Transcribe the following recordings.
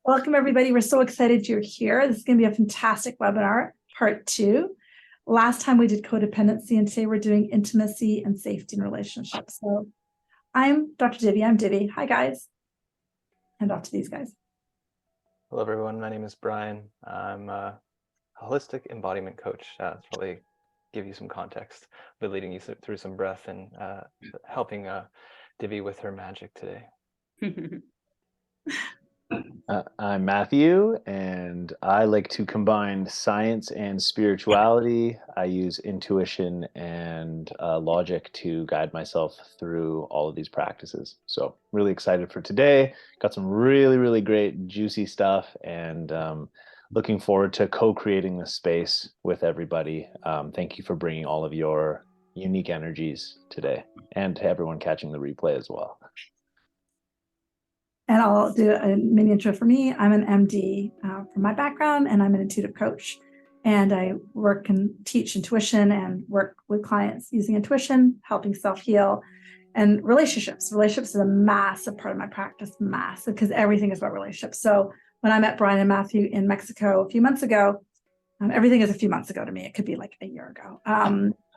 Welcome, everybody. We're so excited you're here. This is going to be a fantastic webinar, part 2. Last time we did codependency, and today we're doing intimacy and safety in relationships. So I'm Dr. Divi. I'm Divi. Hi, guys. Hand off to these guys. Hello, everyone. My name is Brian. I'm a holistic embodiment coach. To probably give you some context, I'll be leading you through some breath and helping Divi with her magic today. I'm Matthew, and I like to combine science and spirituality. I use intuition and logic to guide myself through all of these practices. So really excited for today. Got some really, really great juicy stuff, and looking forward to co-creating this space with everybody. Thank you for bringing all of your unique energies today, and to everyone catching the replay as well. And I'll do a mini intro for me. I'm an MD from my background, and I'm an intuitive coach. And I work and teach intuition and work with clients using intuition, helping self-heal, and relationships. Relationships is a massive part of my practice, massive, because everything is about relationships. So when I met Brian and Matthew in Mexico a few months ago, everything is a few months ago to me. It could be like a year ago.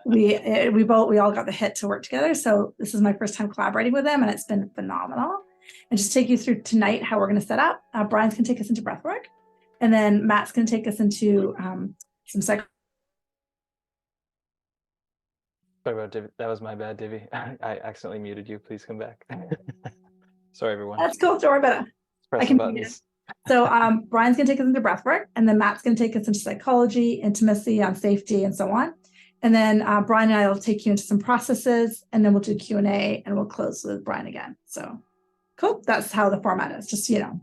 We all got the hit to work together. So this is my first time collaborating with them, and it's been phenomenal. And just take you through tonight how we're going to set up. Brian's going to take us into breathwork, and then Matt's going to take us into some psych. Sorry about Divi. That was my bad, Divi. I accidentally muted you. Please come back. Sorry, everyone. That's cool. Don't worry about it. Press some buttons. So Brian's going to take us into breathwork, and then Matt's going to take us into psychology, intimacy, on safety, and so on. And then Brian and I will take you into some processes, and then we'll do Q&A, and we'll close with Brian again. So cool. That's how the format is, just, you know.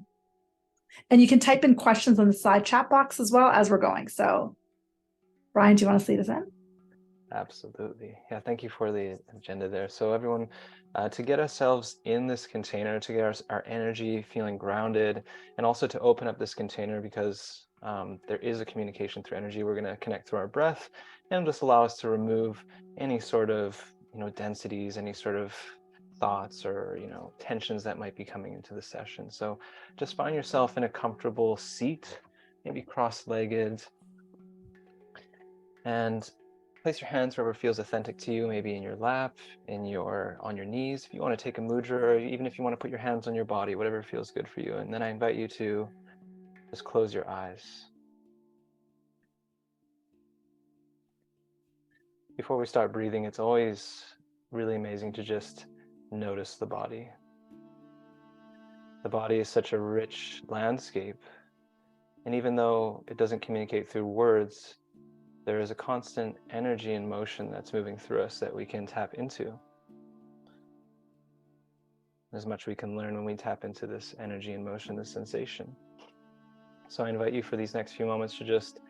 And you can type in questions on the side chat box as well as we're going. So Brian, do you want to lead us in? Absolutely. Yeah, thank you for the agenda there. So everyone, to get ourselves in this container, to get our energy feeling grounded, and also to open up this container because there is a communication through energy. We're going to connect through our breath and just allow us to remove any sort of, densities, any sort of thoughts or, tensions that might be coming into the session. So just find yourself in a comfortable seat, maybe cross-legged, and place your hands wherever feels authentic to you, maybe in your lap, on your knees. If you want to take a mudra, or even if you want to put your hands on your body, whatever feels good for you. And then I invite you to just close your eyes. Before we start breathing, it's always really amazing to just notice the body. The body is such a rich landscape. And even though it doesn't communicate through words, there is a constant energy and motion that's moving through us that we can tap into. There's much we can learn when we tap into this energy and motion, this sensation. So I invite you for these next few moments to just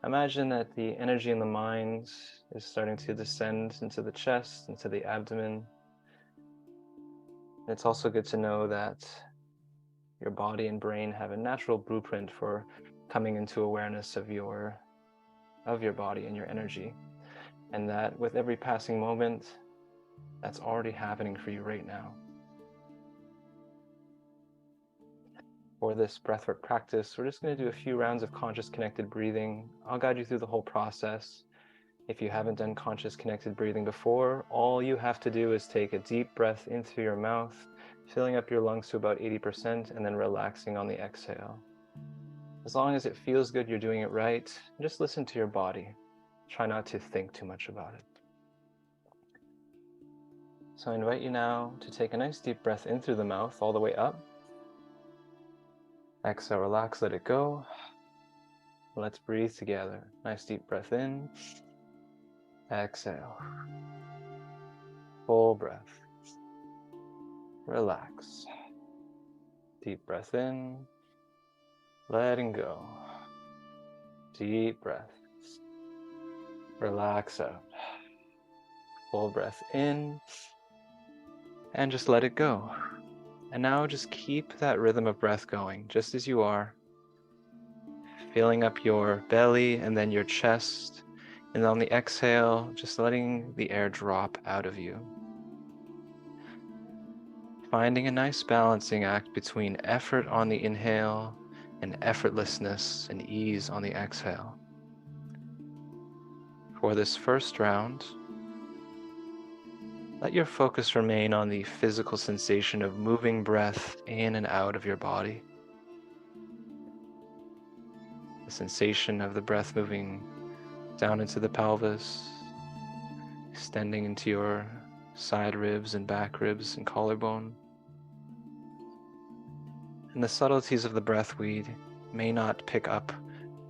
imagine that the energy in the mind is starting to descend into the chest, into the abdomen. It's also good to know that your body and brain have a natural blueprint for coming into awareness of your body and your energy, and that with every passing moment, that's already happening for you right now. For this breathwork practice, we're just going to do a few rounds of conscious connected breathing. I'll guide you through the whole process. If you haven't done conscious connected breathing before, all you have to do is take a deep breath in through your mouth, filling up your lungs to about 80%, and then relaxing on the exhale. As long as it feels good, you're doing it right. Just listen to your body. Try not to think too much about it. So I invite you now to take a nice deep breath in through the mouth all the way up. Exhale, relax, let it go. Let's breathe together. Nice deep breath in. Exhale. Full breath. Relax. Deep breath in. Letting go. Deep breath. Relax out. Full breath in. And just let it go. And now just keep that rhythm of breath going, just as you are. Filling up your belly and then your chest. And on the exhale, just letting the air drop out of you. Finding a nice balancing act between effort on the inhale and effortlessness and ease on the exhale. For this first round, let your focus remain on the physical sensation of moving breath in and out of your body. The sensation of the breath moving down into the pelvis, extending into your side ribs and back ribs and collarbone. And the subtleties of the breath we may not pick up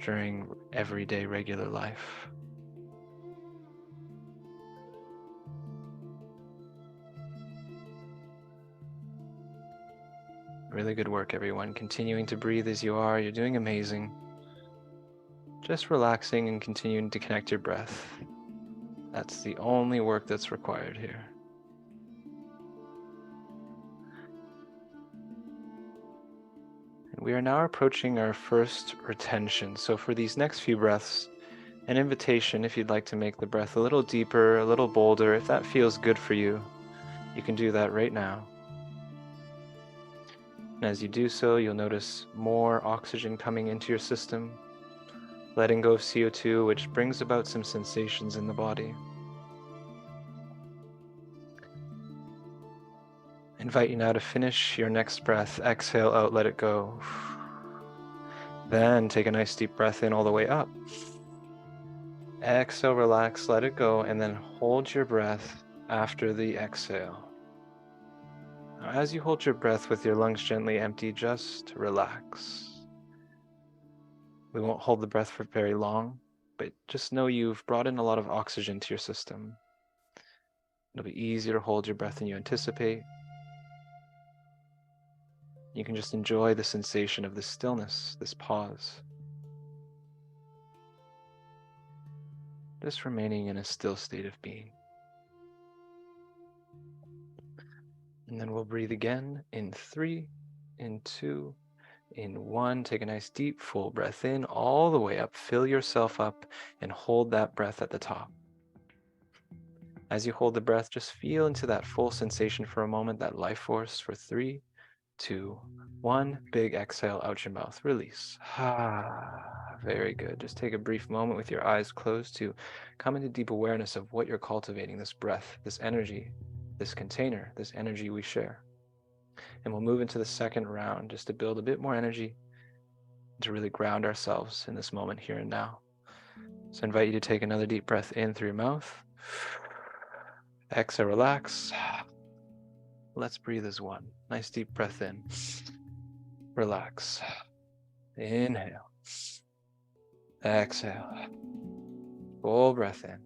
during everyday regular life. Really good work, everyone. Continuing to breathe as you are. You're doing amazing. Just relaxing and continuing to connect your breath. That's the only work that's required here. And we are now approaching our first retention. So for these next few breaths, an invitation if you'd like to make the breath a little deeper, a little bolder. If that feels good for you, you can do that right now. And as you do so, you'll notice more oxygen coming into your system, letting go of CO2, which brings about some sensations in the body. I invite you now to finish your next breath. Exhale out, let it go. Then take a nice deep breath in all the way up. Exhale, relax, let it go, and then hold your breath after the exhale. Now, as you hold your breath with your lungs gently empty, just relax. We won't hold the breath for very long, but just know you've brought in a lot of oxygen to your system. It'll be easier to hold your breath than you anticipate. You can just enjoy the sensation of this stillness, this pause. Just remaining in a still state of being. And then we'll breathe again in 3, in 2, in 1. Take a nice deep full breath in all the way up. Fill yourself up and hold that breath at the top. As you hold the breath, just feel into that full sensation for a moment, that life force for 3, 2, 1. Big exhale out your mouth. Release. Very good. Just take a brief moment with your eyes closed to come into deep awareness of what you're cultivating, this breath, this energy, this container, this energy we share. And we'll move into the second round just to build a bit more energy, to really ground ourselves in this moment here and now. So I invite you to take another deep breath in through your mouth. Exhale, relax. Let's breathe as one. Nice deep breath in. Relax. Inhale. Exhale. Full breath in.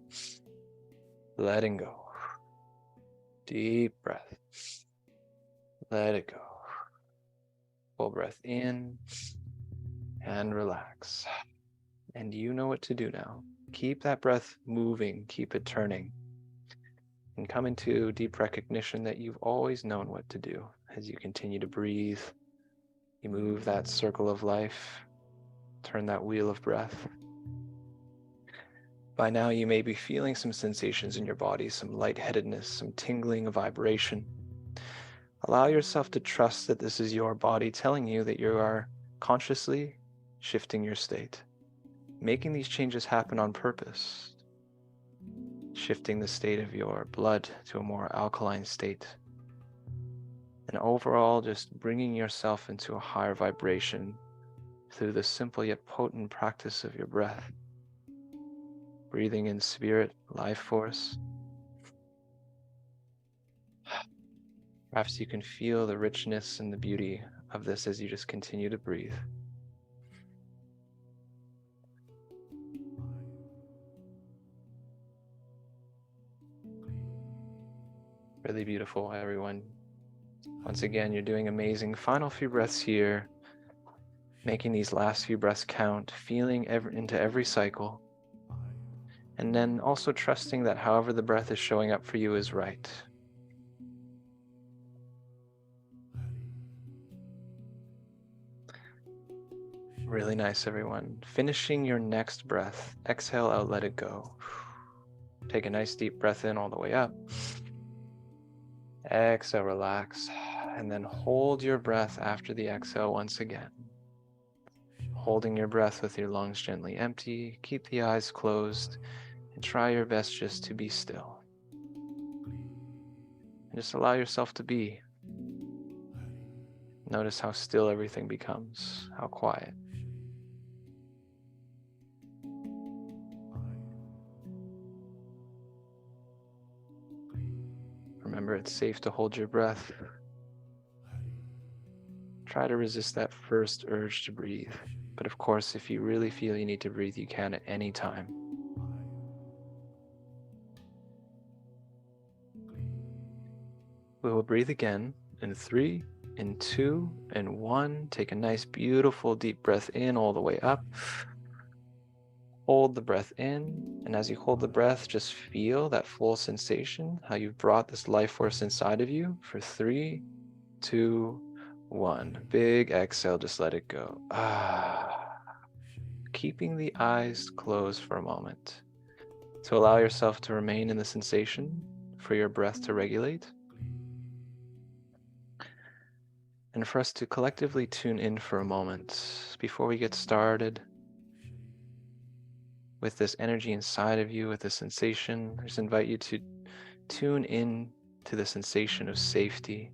Letting go. Deep breath. Let it go. Full breath in and relax. And you know what to do now. Keep that breath moving, keep it turning. And come into deep recognition that you've always known what to do. As you continue to breathe, you move that circle of life, turn that wheel of breath. By now you may be feeling some sensations in your body, some lightheadedness, some tingling, vibration. Allow yourself to trust that this is your body telling you that you are consciously shifting your state, making these changes happen on purpose, shifting the state of your blood to a more alkaline state, and overall just bringing yourself into a higher vibration through the simple yet potent practice of your breath. Breathing in spirit, life force. Perhaps you can feel the richness and the beauty of this as you just continue to breathe. Really beautiful, everyone. Once again, you're doing amazing. Final few breaths here, making these last few breaths count, feeling into every cycle. And then also trusting that however the breath is showing up for you is right. Really nice, everyone. Finishing your next breath. Exhale out, let it go. Take a nice deep breath in all the way up. Exhale, relax. And then hold your breath after the exhale once again. holding your breath with your lungs gently empty. Keep the eyes closed and try your best just to be still. And just allow yourself to be. Notice how still everything becomes, how quiet. Remember, it's safe to hold your breath. Try to resist that first urge to breathe. But of course, if you really feel you need to breathe, you can at any time. We will breathe again in 3, in 2, and 1. Take a nice, beautiful, deep breath in all the way up. Hold the breath in, and as you hold the breath, just feel that full sensation, how you've brought this life force inside of you for 3, 2, 1. Big exhale, just let it go. Keeping the eyes closed for a moment to allow yourself to remain in the sensation for your breath to regulate. And for us to collectively tune in for a moment before we get started with this energy inside of you, with this sensation. I just invite you to tune in to the sensation of safety.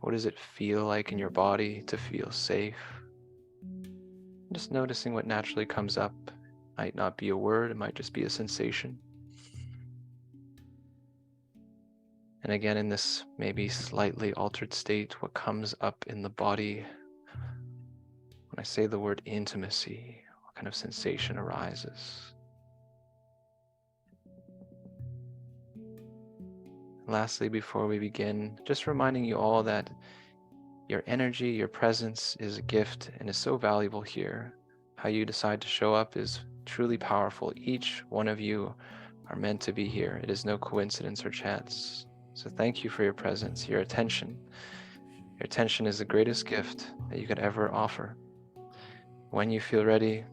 What does it feel like in your body to feel safe? Just noticing what naturally comes up. Might not be a word, it might just be a sensation. And again, in this maybe slightly altered state, what comes up in the body when I say the word intimacy, what kind of sensation arises? Lastly, before we begin, just reminding you all that your energy, your presence is a gift and is so valuable here. How you decide to show up is truly powerful. Each one of you are meant to be here. It is no coincidence or chance. So thank you for your presence, your attention. Your attention is the greatest gift that you could ever offer. When you feel ready,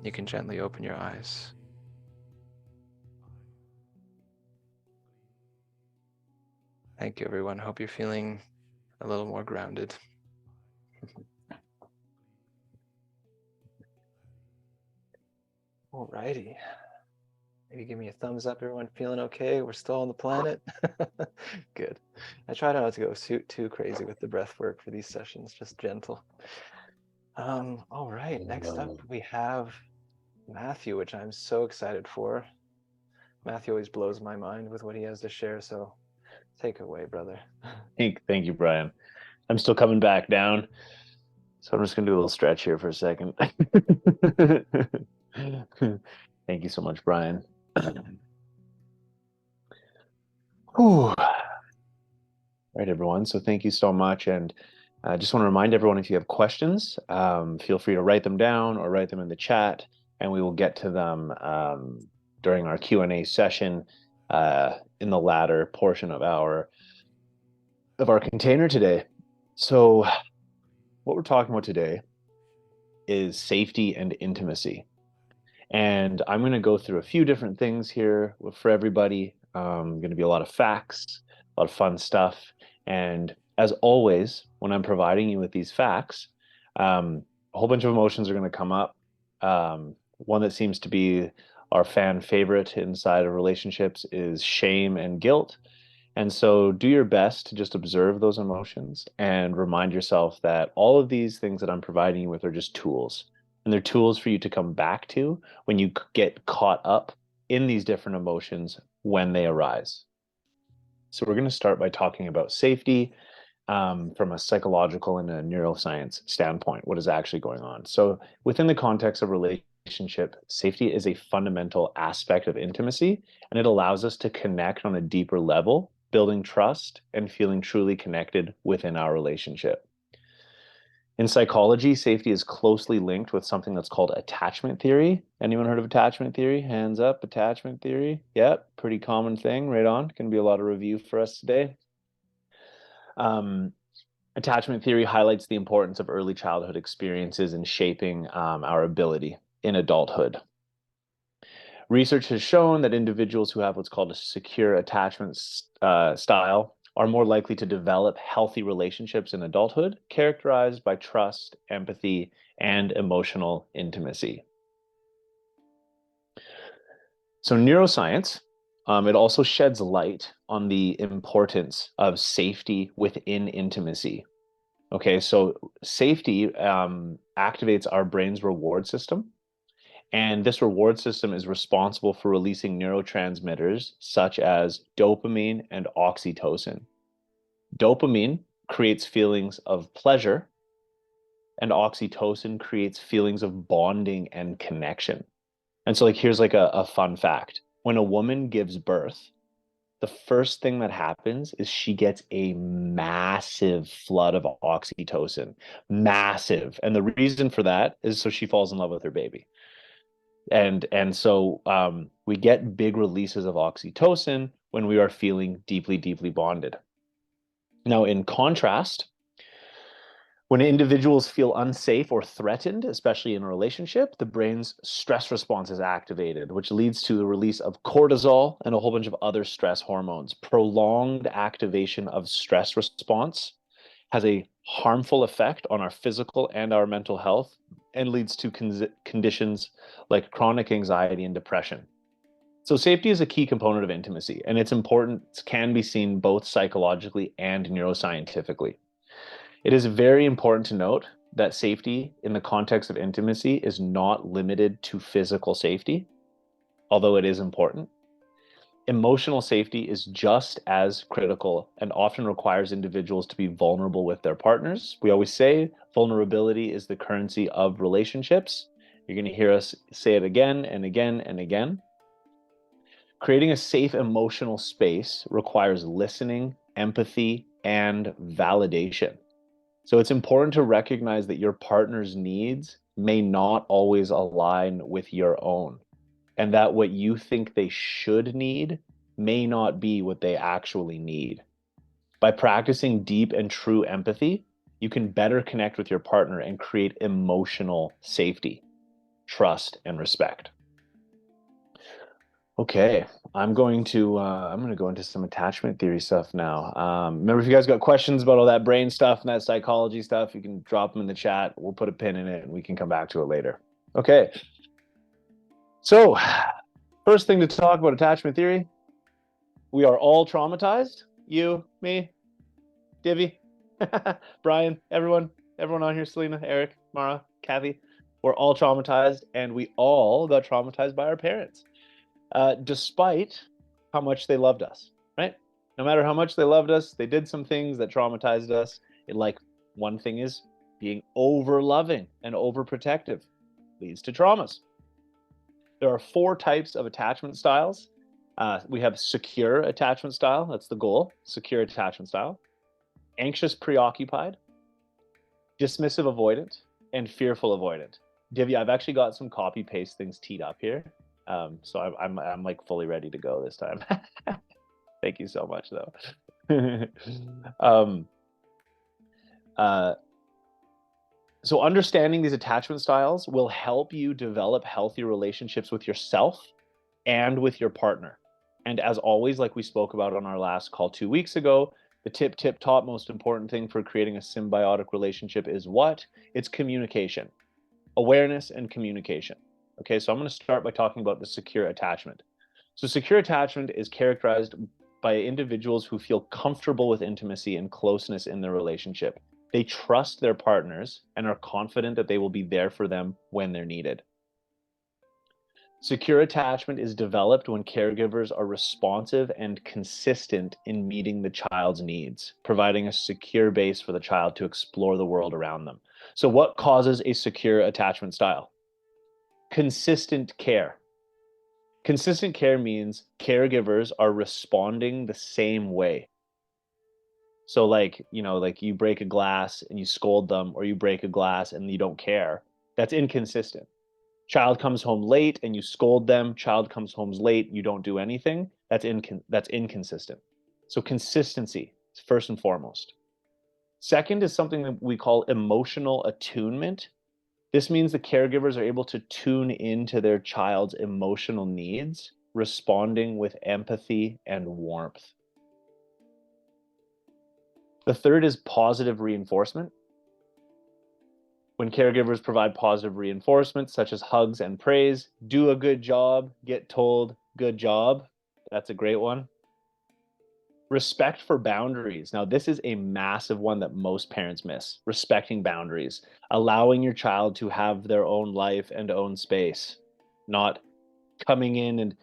you can gently open your eyes. Thank you, everyone. Hope you're feeling a little more grounded. Alrighty. Maybe give me a thumbs up. Everyone feeling okay? We're still on the planet? Good. I try not to go too crazy with the breath work for these sessions, just gentle. All right, next up we have Matthew, which I'm so excited for. Matthew always blows my mind with what he has to share, so take it away, brother. Thank you, Brian. I'm still coming back down, so I'm just gonna do a little stretch here for a second. Thank you so much, Brian. Whew. Right, everyone. So thank you so much. And I just want to remind everyone, if you have questions, feel free to write them down or write them in the chat, and we will get to them during our Q&A session in the latter portion of our container today. So what we're talking about today is safety and intimacy. And I'm going to go through a few different things here for everybody. Going to be a lot of facts, a lot of fun stuff. And as always, when I'm providing you with these facts, a whole bunch of emotions are going to come up. One that seems to be our fan favorite inside of relationships is shame and guilt. And so do your best to just observe those emotions and remind yourself that all of these things that I'm providing you with are just tools. And they're tools for you to come back to when you get caught up in these different emotions when they arise. So we're going to start by talking about safety from a psychological and a neuroscience standpoint. What is actually going on? So within the context of relationship, safety is a fundamental aspect of intimacy, and it allows us to connect on a deeper level, building trust and feeling truly connected within our relationship. In psychology, safety is closely linked with something that's called attachment theory. Anyone heard of attachment theory? Hands up, attachment theory. Yep, pretty common thing, right on. Going to be a lot of review for us today. Attachment theory highlights the importance of early childhood experiences in shaping our ability in adulthood. Research has shown that individuals who have what's called a secure attachment style are more likely to develop healthy relationships in adulthood, characterized by trust, empathy, and emotional intimacy. So neuroscience, it also sheds light on the importance of safety within intimacy. Okay, so safety activates our brain's reward system, and this reward system is responsible for releasing neurotransmitters such as dopamine and oxytocin. Dopamine creates feelings of pleasure, and oxytocin creates feelings of bonding and connection. And so, like, here's like a fun fact. When a woman gives birth, the first thing that happens is she gets a massive flood of oxytocin, massive. And the reason for that is so she falls in love with her baby. And so we get big releases of oxytocin when we are feeling deeply, deeply bonded. Now, in contrast, when individuals feel unsafe or threatened, especially in a relationship, the brain's stress response is activated, which leads to the release of cortisol and a whole bunch of other stress hormones. Prolonged activation of stress response has a harmful effect on our physical and our mental health and leads to conditions like chronic anxiety and depression. So safety is a key component of intimacy, and its importance can be seen both psychologically and neuroscientifically. It is very important to note that safety in the context of intimacy is not limited to physical safety, although it is important. Emotional safety is just as critical and often requires individuals to be vulnerable with their partners. We always say vulnerability is the currency of relationships. You're going to hear us say it again and again and again. Creating a safe emotional space requires listening, empathy, and validation. So it's important to recognize that your partner's needs may not always align with your own, and that what you think they should need may not be what they actually need. By practicing deep and true empathy, you can better connect with your partner and create emotional safety, trust, and respect. Okay, I'm going to go into some attachment theory stuff now. Remember, if you guys got questions about all that brain stuff and that psychology stuff, you can drop them in the chat. We'll put a pin in it and we can come back to it later. Okay. So, first thing to talk about attachment theory. We are all traumatized. You, me, Divvy, Brian, everyone on here, Selena, Eric, Mara, Kathy. We're all traumatized, and we all got traumatized by our parents. Despite how much they loved us, right? No matter how much they loved us, they did some things that traumatized us. One thing is being over loving and overprotective leads to traumas. There are 4 types of attachment styles. We have secure attachment style. That's the goal. Secure attachment style. Anxious preoccupied, dismissive avoidant, and fearful avoidant. Divya, I've actually got some copy paste things teed up here. So I'm like fully ready to go this time. Thank you so much though. So understanding these attachment styles will help you develop healthy relationships with yourself and with your partner. And as always, like we spoke about on our last call 2 weeks ago, the tip top most important thing for creating a symbiotic relationship is what? It's communication, awareness, and communication. Okay, so I'm going to start by talking about the secure attachment. So secure attachment is characterized by individuals who feel comfortable with intimacy and closeness in their relationship. They trust their partners and are confident that they will be there for them when they're needed. Secure attachment is developed when caregivers are responsive and consistent in meeting the child's needs, providing a secure base for the child to explore the world around them. So what causes a secure attachment style? Consistent care. Consistent care means caregivers are responding the same way. So like you break a glass and you scold them, or you break a glass and you don't care. That's inconsistent. Child comes home late and you scold them. Child comes home late, you don't do anything. That's inconsistent. So consistency is first and foremost. Second is something that we call emotional attunement. This means the caregivers are able to tune into their child's emotional needs, responding with empathy and warmth. The third is positive reinforcement. When caregivers provide positive reinforcement, such as hugs and praise, do a good job, get told good job. That's a great one. Respect for boundaries. Now, this is a massive one that most parents miss. Respecting boundaries, allowing your child to have their own life and own space, not coming in and,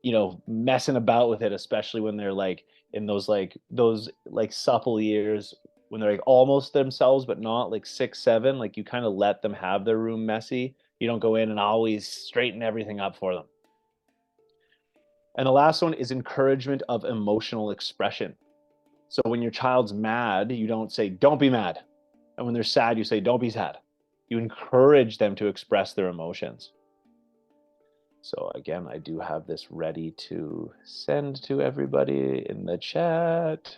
you know, messing about with it, especially when they're like in those supple years, when they're like almost themselves but not, like 6 7. Like, you kind of let them have their room messy. You don't go in and always straighten everything up for them. And the last one is encouragement of emotional expression. So when your child's mad, you don't say, don't be mad. And when they're sad, you say, don't be sad. You encourage them to express their emotions. So again, I do have this ready to send to everybody in the chat.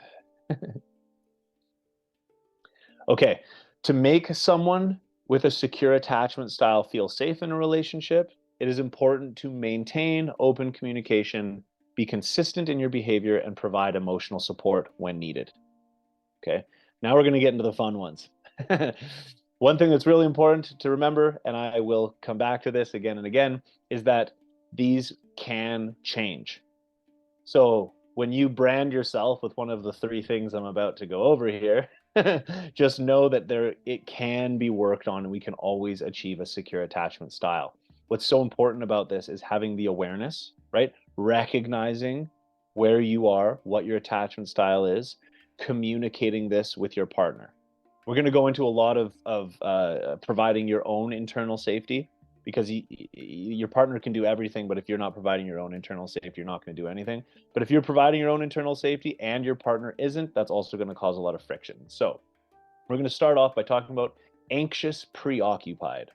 Okay, to make someone with a secure attachment style feel safe in a relationship, it is important to maintain open communication, be consistent in your behavior, and provide emotional support when needed. Okay, now we're going to get into the fun ones. One thing that's really important to remember, and I will come back to this again and again, is that these can change. So when you brand yourself with one of the 3 things I'm about to go over here, just know that it can be worked on, and we can always achieve a secure attachment style. What's so important about this is having the awareness, right? Recognizing where you are, what your attachment style is, communicating this with your partner. We're going to go into a lot of providing your own internal safety, because your partner can do everything, but if you're not providing your own internal safety, you're not going to do anything. But if you're providing your own internal safety and your partner isn't, that's also going to cause a lot of friction. So we're going to start off by talking about anxious preoccupied.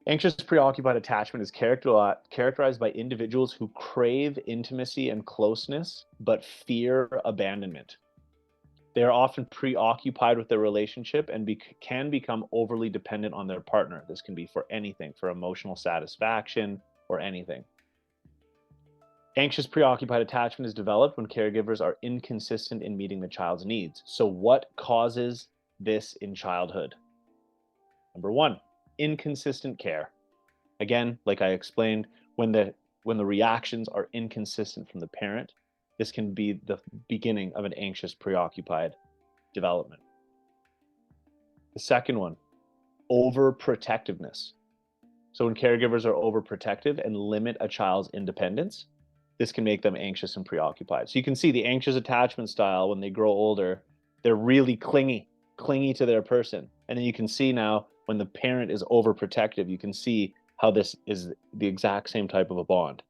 Anxious preoccupied attachment is characterized by individuals who crave intimacy and closeness, but fear abandonment. They are often preoccupied with their relationship and can become overly dependent on their partner. This can be for anything, for emotional satisfaction or anything. Anxious preoccupied attachment is developed when caregivers are inconsistent in meeting the child's needs. So what causes this in childhood? Number 1, inconsistent care. Again, like I explained, when the reactions are inconsistent from the parent, this can be the beginning of an anxious preoccupied development. The second one, overprotectiveness. So when caregivers are overprotective and limit a child's independence, this can make them anxious and preoccupied. So you can see the anxious attachment style, when they grow older, they're really clingy to their person. And then you can see now when the parent is overprotective, you can see how this is the exact same type of a bond.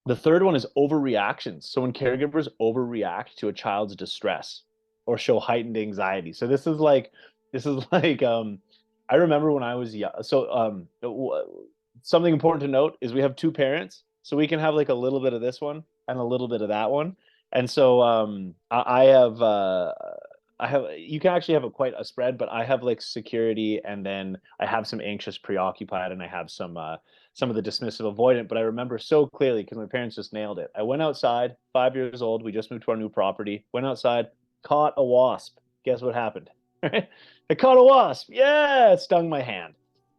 The third one is overreactions. So when caregivers overreact to a child's distress or show heightened anxiety. So this is like I remember when I was young. So something important to note is we have 2 parents, so we can have like a little bit of this one and a little bit of that one. And so I have, you can actually have quite a spread, but I have like security, and then I have some anxious preoccupied, and I have some of the dismissive avoidant. But I remember so clearly because my parents just nailed it. I went outside, 5 years old. We just moved to our new property. Went outside, caught a wasp. Guess what happened? Right? I caught a wasp. Yeah, it stung my hand.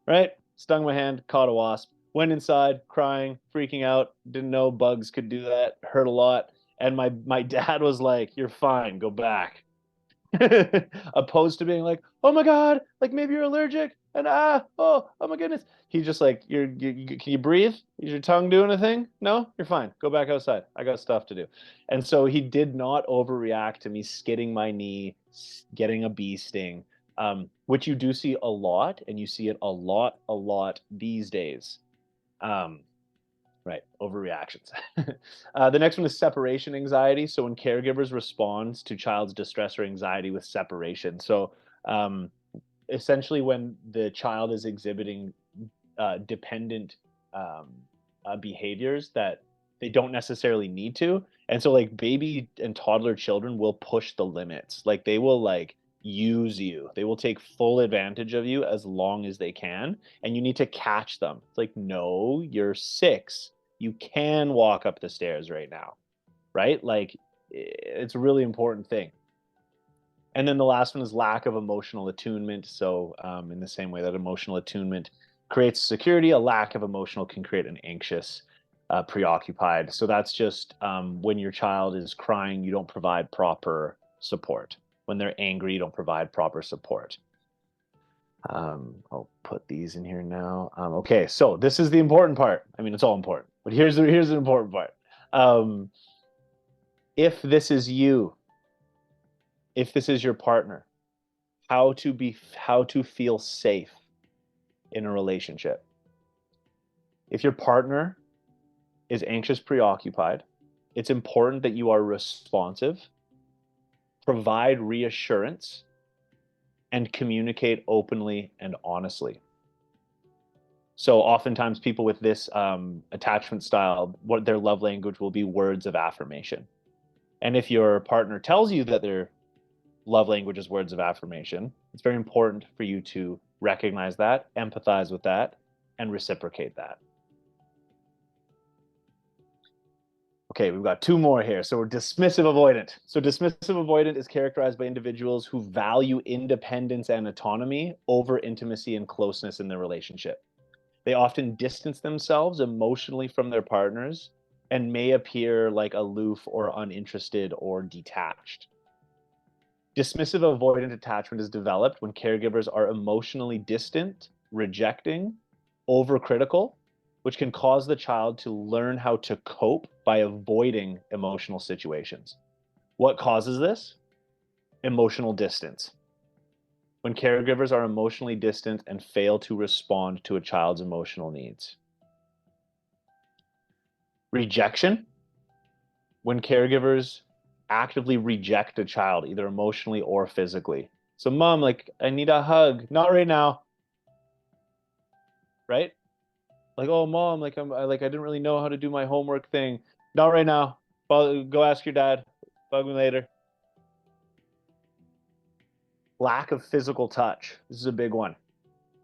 Right? Stung my hand, caught a wasp. Went inside, crying, freaking out. Didn't know bugs could do that. Hurt a lot. And my dad was like, "You're fine. Go back." Opposed to being like, "Oh my God, like maybe you're allergic, and oh my goodness." He's just like, can you breathe? Is your tongue doing a thing? No, you're fine. Go back outside. I got stuff to do. And so he did not overreact to me skidding my knee, getting a bee sting, which you do see a lot, and you see it a lot these days. Right, overreactions. The next one is separation anxiety. So when caregivers respond to child's distress or anxiety with separation. So essentially when the child is exhibiting dependent behaviors that they don't necessarily need to. And so like baby and toddler children will push the limits. Like they will like use you. They will take full advantage of you as long as they can. And you need to catch them. It's like, no, you're 6. You can walk up the stairs right now. Right? Like it's a really important thing. And then the last one is lack of emotional attunement. So in the same way that emotional attunement creates security, a lack of emotional can create an anxious, preoccupied. So that's just when your child is crying, you don't provide proper support. When they're angry, you don't provide proper support. I'll put these in here now. Okay, so this is the important part. I mean, it's all important, but here's the important part. If this is you, if this is your partner, how to feel safe in a relationship. If your partner is anxious, preoccupied, it's important that you are responsive, provide reassurance, and communicate openly and honestly. So oftentimes people with this attachment style, what their love language will be words of affirmation. And if your partner tells you that their love language is words of affirmation, it's very important for you to recognize that, empathize with that, and reciprocate that. Okay, we've got two more here. So we're dismissive avoidant. So dismissive avoidant is characterized by individuals who value independence and autonomy over intimacy and closeness in their relationship. They often distance themselves emotionally from their partners and may appear like aloof or uninterested or detached. Dismissive avoidant attachment is developed when caregivers are emotionally distant, rejecting, overcritical, which can cause the child to learn how to cope by avoiding emotional situations. What causes this? Emotional distance. When caregivers are emotionally distant and fail to respond to a child's emotional needs. Rejection. When caregivers actively reject a child, either emotionally or physically. So mom, like, I need a hug. Not right now. Right? Like, oh mom, like I didn't really know how to do my homework thing. Not right now. Go ask your dad. Bug me later. Lack of physical touch. This is a big one.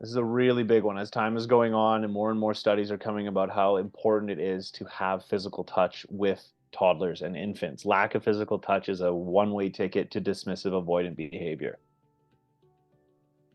This is a really big one. As time is going on and more studies are coming about how important it is to have physical touch with toddlers and infants. Lack of physical touch is a one-way ticket to dismissive avoidant behavior.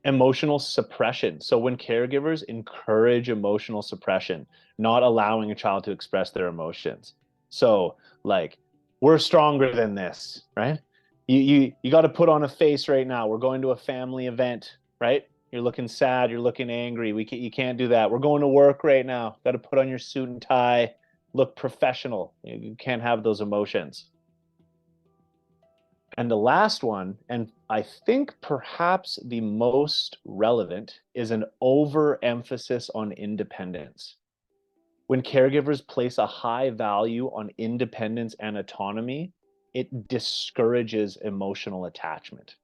Emotional suppression. So when caregivers encourage emotional suppression, not allowing a child to express their emotions. So like, we're stronger than this, right? You got to put on a face right now. We're going to a family event, right? You're looking sad, you're looking angry. You can't do that. We're going to work right now. Got to put on your suit and tie, look professional. You can't have those emotions. And the last one, and I think perhaps the most relevant, is an overemphasis on independence. When caregivers place a high value on independence and autonomy, it discourages emotional attachment.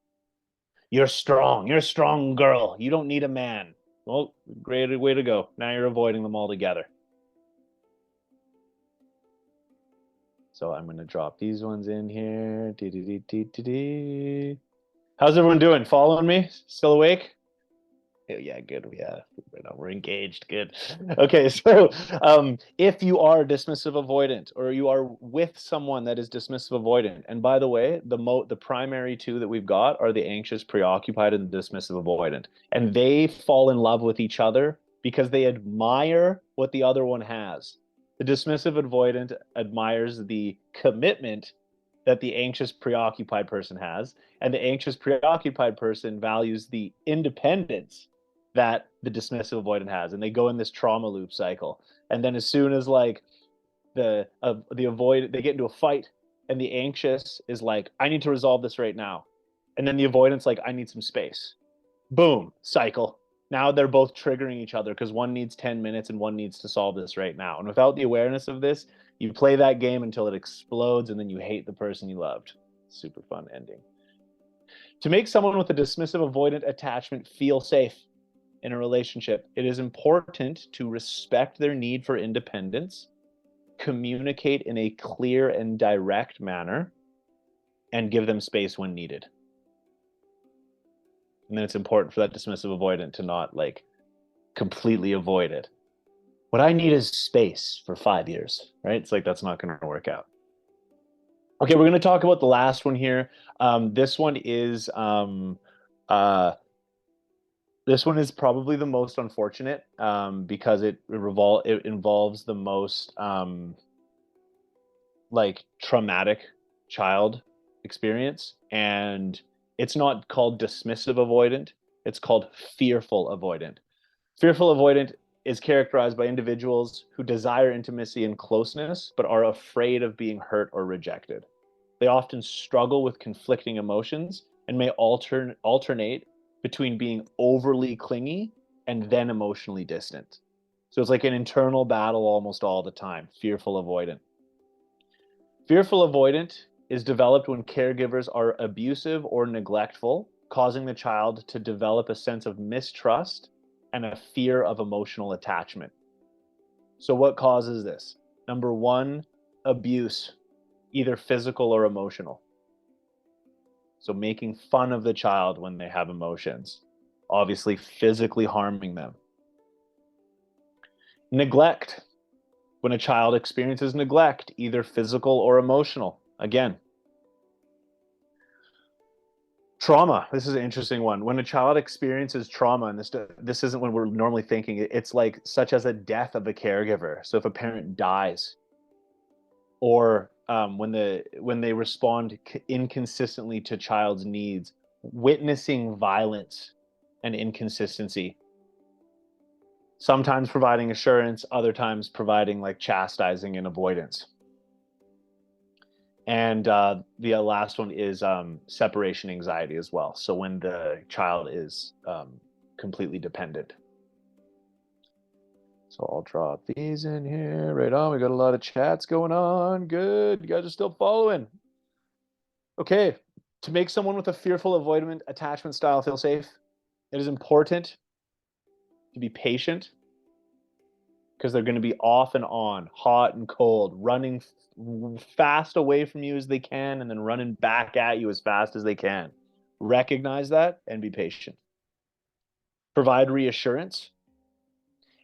You're a strong girl. You don't need a man. Well, great way to go. Now you're avoiding them altogether. So I'm going to drop these ones in here. How's everyone doing? Following me? Still awake? Yeah, good. Yeah, we're engaged. Good. Okay, so if you are dismissive avoidant, or you are with someone that is dismissive avoidant, and by the way, the primary two that we've got are the anxious preoccupied and the dismissive avoidant, and they fall in love with each other because they admire what the other one has. The dismissive avoidant admires the commitment that the anxious preoccupied person has, and the anxious preoccupied person values the independence that the dismissive avoidant has, and they go in this trauma loop cycle. And then as soon as like the avoidant, they get into a fight, and the anxious is like, I need to resolve this right now, and then the avoidant's like, I need some space. Boom, cycle. Now they're both triggering each other because one needs 10 minutes and one needs to solve this right now. And without the awareness of this, you play that game until it explodes, and then you hate the person you loved. Super fun ending. To make someone with a dismissive avoidant attachment feel safe in a relationship, it is important to respect their need for independence, communicate in a clear and direct manner, and give them space when needed. And then it's important for that dismissive avoidant to not like completely avoid it. What I need is space for 5 years, right? It's like, that's not going to work out. Okay, we're going to talk about the last one here. This one is probably the most unfortunate because it involves the most like traumatic child experience, and it's not called dismissive avoidant, it's called fearful avoidant. Fearful avoidant is characterized by individuals who desire intimacy and closeness but are afraid of being hurt or rejected. They often struggle with conflicting emotions and may alternate between being overly clingy and then emotionally distant. So it's like an internal battle almost all the time. Fearful avoidant. Fearful avoidant is developed when caregivers are abusive or neglectful, causing the child to develop a sense of mistrust and a fear of emotional attachment. So what causes this? Number one, abuse, either physical or emotional. So making fun of the child when they have emotions, obviously physically harming them. Neglect, when a child experiences neglect, either physical or emotional, again. Trauma, this is an interesting one. When a child experiences trauma, and this isn't when we're normally thinking, it's like such as a death of a caregiver. So if a parent dies, or when they respond inconsistently to child's needs, witnessing violence and inconsistency, sometimes providing assurance, other times providing like chastising and avoidance. And the last one is separation anxiety as well. So when the child is completely dependent. So I'll drop these in here. Right on. We got a lot of chats going on. Good. You guys are still following. Okay. To make someone with a fearful avoidant attachment style feel safe, it is important to be patient, because they're going to be off and on, hot and cold, running fast away from you as they can, and then running back at you as fast as they can. Recognize that and be patient. Provide reassurance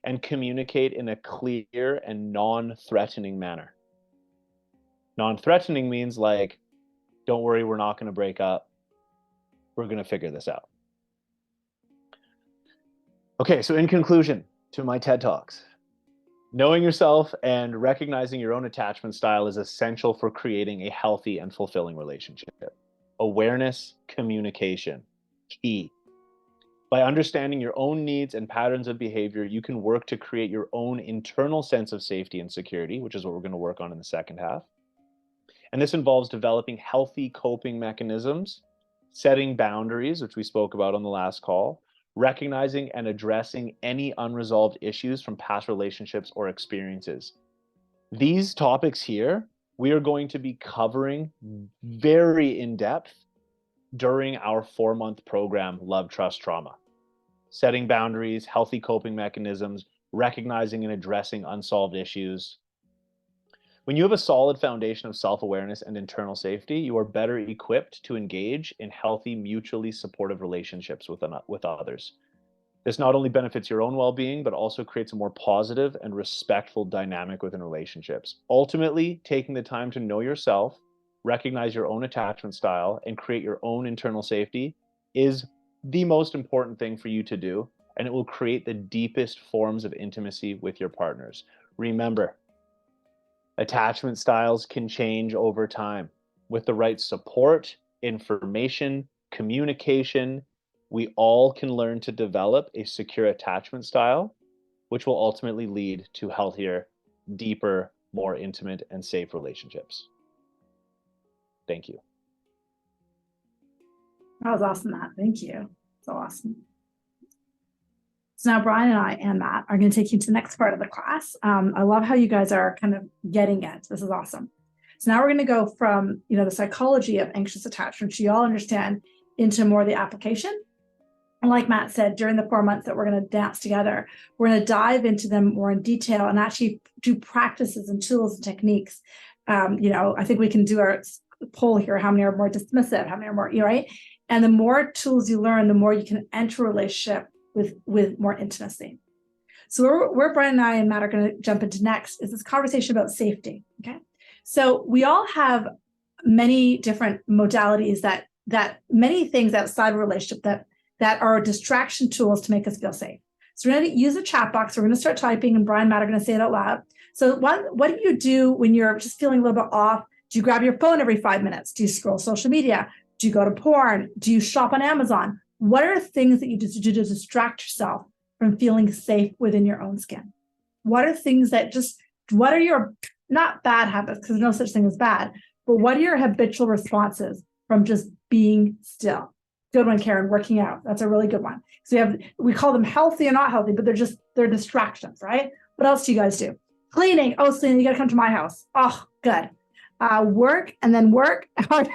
and communicate in a clear and non-threatening manner. Non-threatening means like, don't worry, we're not going to break up. We're going to figure this out. Okay, so in conclusion to my TED Talks, knowing yourself and recognizing your own attachment style is essential for creating a healthy and fulfilling relationship. Awareness, communication, key. By understanding your own needs and patterns of behavior, you can work to create your own internal sense of safety and security, which is what we're going to work on in the second half. And this involves developing healthy coping mechanisms, setting boundaries, which we spoke about on the last call, recognizing and addressing any unresolved issues from past relationships or experiences. These topics here, we are going to be covering very in depth during our 4-month program, Love, Trust, Trauma. Setting boundaries, healthy coping mechanisms, recognizing and addressing unsolved issues. When you have a solid foundation of self-awareness and internal safety, you are better equipped to engage in healthy, mutually supportive relationships with others. This not only benefits your own well-being, but also creates a more positive and respectful dynamic within relationships. Ultimately, taking the time to know yourself, recognize your own attachment style, and create your own internal safety is the most important thing for you to do, and it will create the deepest forms of intimacy with your partners. Remember, attachment styles can change over time. With the right support, information, communication, we all can learn to develop a secure attachment style, which will ultimately lead to healthier, deeper, more intimate, and safe relationships. Thank you. That was awesome, Matt. Thank you. So awesome. So now Brian and I and Matt are going to take you to the next part of the class. I love how you guys are kind of getting it. This is awesome. So now we're going to go from, the psychology of anxious attachment, which you all understand, into more the application. And like Matt said, during the 4 months that we're going to dance together, we're going to dive into them more in detail and actually do practices and tools and techniques. I think we can do our poll here. How many are more dismissive? How many are more, right? And the more tools you learn, the more you can enter a relationship with more intimacy. So where Brian and I and Matt are going to jump into next is this conversation about safety. Okay. So we all have many different modalities that many things outside of a relationship that are distraction tools to make us feel safe. So we're going to use a chat box. We're going to start typing, and Brian and Matt are going to say it out loud. So what do you do when you're just feeling a little bit off? Do you grab your phone every 5 minutes? Do you scroll social media? Do you go to porn? Do you shop on Amazon? What are things that you do to distract yourself from feeling safe within your own skin? What are things what are your, not bad habits, because there's no such thing as bad, but what are your habitual responses from just being still? Good one, Karen, working out. That's a really good one. So we call them healthy and not healthy, but they're distractions, right? What else do you guys do? Cleaning. Oh, Selena, you got to come to my house. Oh, good. Work and then work harder.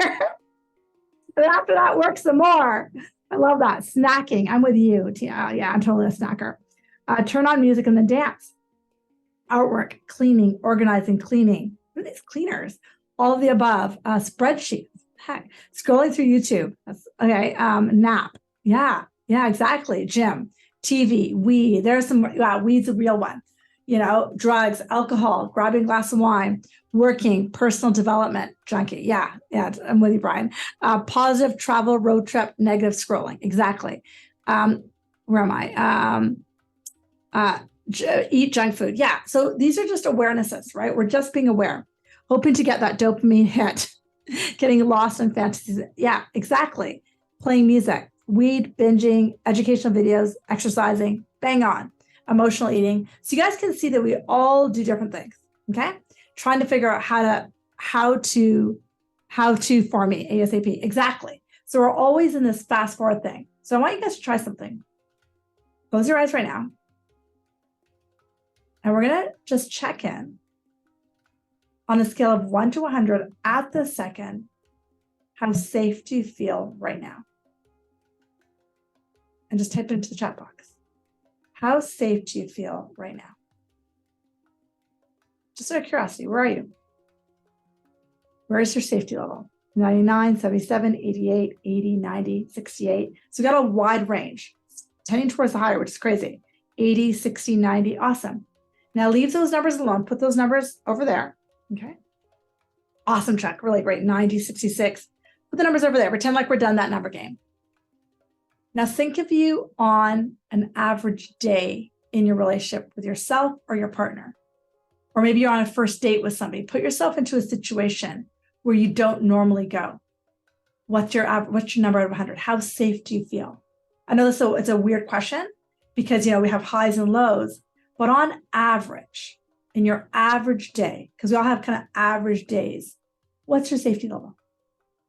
And after that, work some more. I love that. Snacking. I'm with you. Yeah, I'm totally a snacker. Turn on music and then dance. Artwork, cleaning, organizing, cleaning. What are these cleaners? All of the above. Spreadsheets. Heck, scrolling through YouTube. Okay. Nap. Yeah, exactly. Gym, TV, weed. There's some, weed's a real one. Drugs, alcohol, grabbing a glass of wine, working, personal development, junkie. Yeah, I'm with you, Brian. Positive travel, road trip, negative scrolling. Exactly. Where am I? Eat junk food. Yeah. So these are just awarenesses, right? We're just being aware, hoping to get that dopamine hit. Getting lost in fantasies. Yeah, exactly. Playing music, weed, binging, educational videos, exercising, bang on, emotional eating. So you guys can see that we all do different things. Okay. Trying to figure out how to for me ASAP. Exactly. So we're always in this fast forward thing. So I want you guys to try something. Close your eyes right now. And we're going to just check in on a scale of 1 to 100 at this second. How safe do you feel right now? And just type it into the chat box. How safe do you feel right now? Just out of curiosity, where are you? Where is your safety level? 99, 77, 88, 80, 90, 68. So we got a wide range, tending towards the higher, which is crazy. 80, 60, 90, awesome. Now leave those numbers alone. Put those numbers over there. Okay. Awesome check. Really great. 90, 66. Put the numbers over there. Pretend like we're done that number game. Now think of you on an average day in your relationship with yourself or your partner. Or maybe you're on a first date with somebody. Put yourself into a situation where you don't normally go. What's your number out of 100? How safe do you feel? I know it's a weird question because we have highs and lows, but on average, in your average day, because we all have kind of average days, what's your safety level?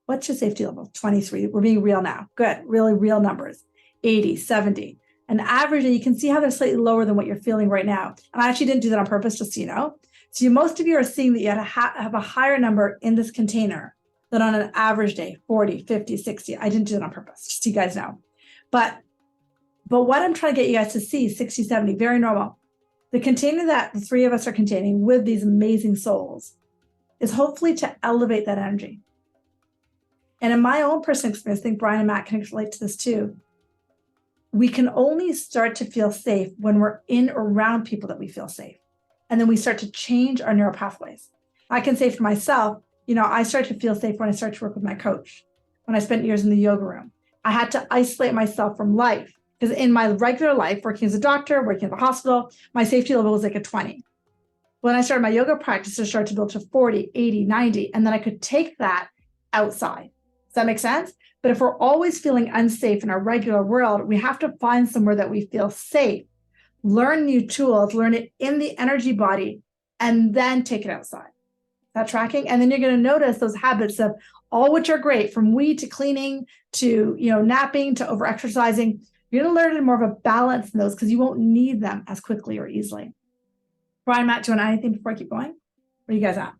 What's your safety level? 23. We're being real now. Good. Really real numbers. 80, 70. An average, and you can see how they're slightly lower than what you're feeling right now. And I actually didn't do that on purpose, just so you know. So most of you are seeing that you have a higher number in this container than on an average day, 40, 50, 60. I didn't do that on purpose, just so you guys know. But what I'm trying to get you guys to see, 60, 70, very normal. The container that the three of us are containing with these amazing souls is hopefully to elevate that energy. And in my own personal experience, I think Brian and Matt can relate to this too. We can only start to feel safe when we're in or around people that we feel safe. And then we start to change our neural pathways. I can say for myself, I started to feel safe when I started to work with my coach, when I spent years in the yoga room. I had to isolate myself from life because in my regular life, working as a doctor, working at the hospital, my safety level was like a 20. When I started my yoga practice, I started to build to 40, 80, 90, and then I could take that outside. Does that make sense? But if we're always feeling unsafe in our regular world, we have to find somewhere that we feel safe, learn new tools, learn it in the energy body, and then take it outside. Is that tracking? And then you're going to notice those habits of all which are great, from weed to cleaning to napping to over-exercising. You're going to learn more of a balance in those because you won't need them as quickly or easily. Brian, Matt, do you want to add anything before I keep going? Where are you guys at?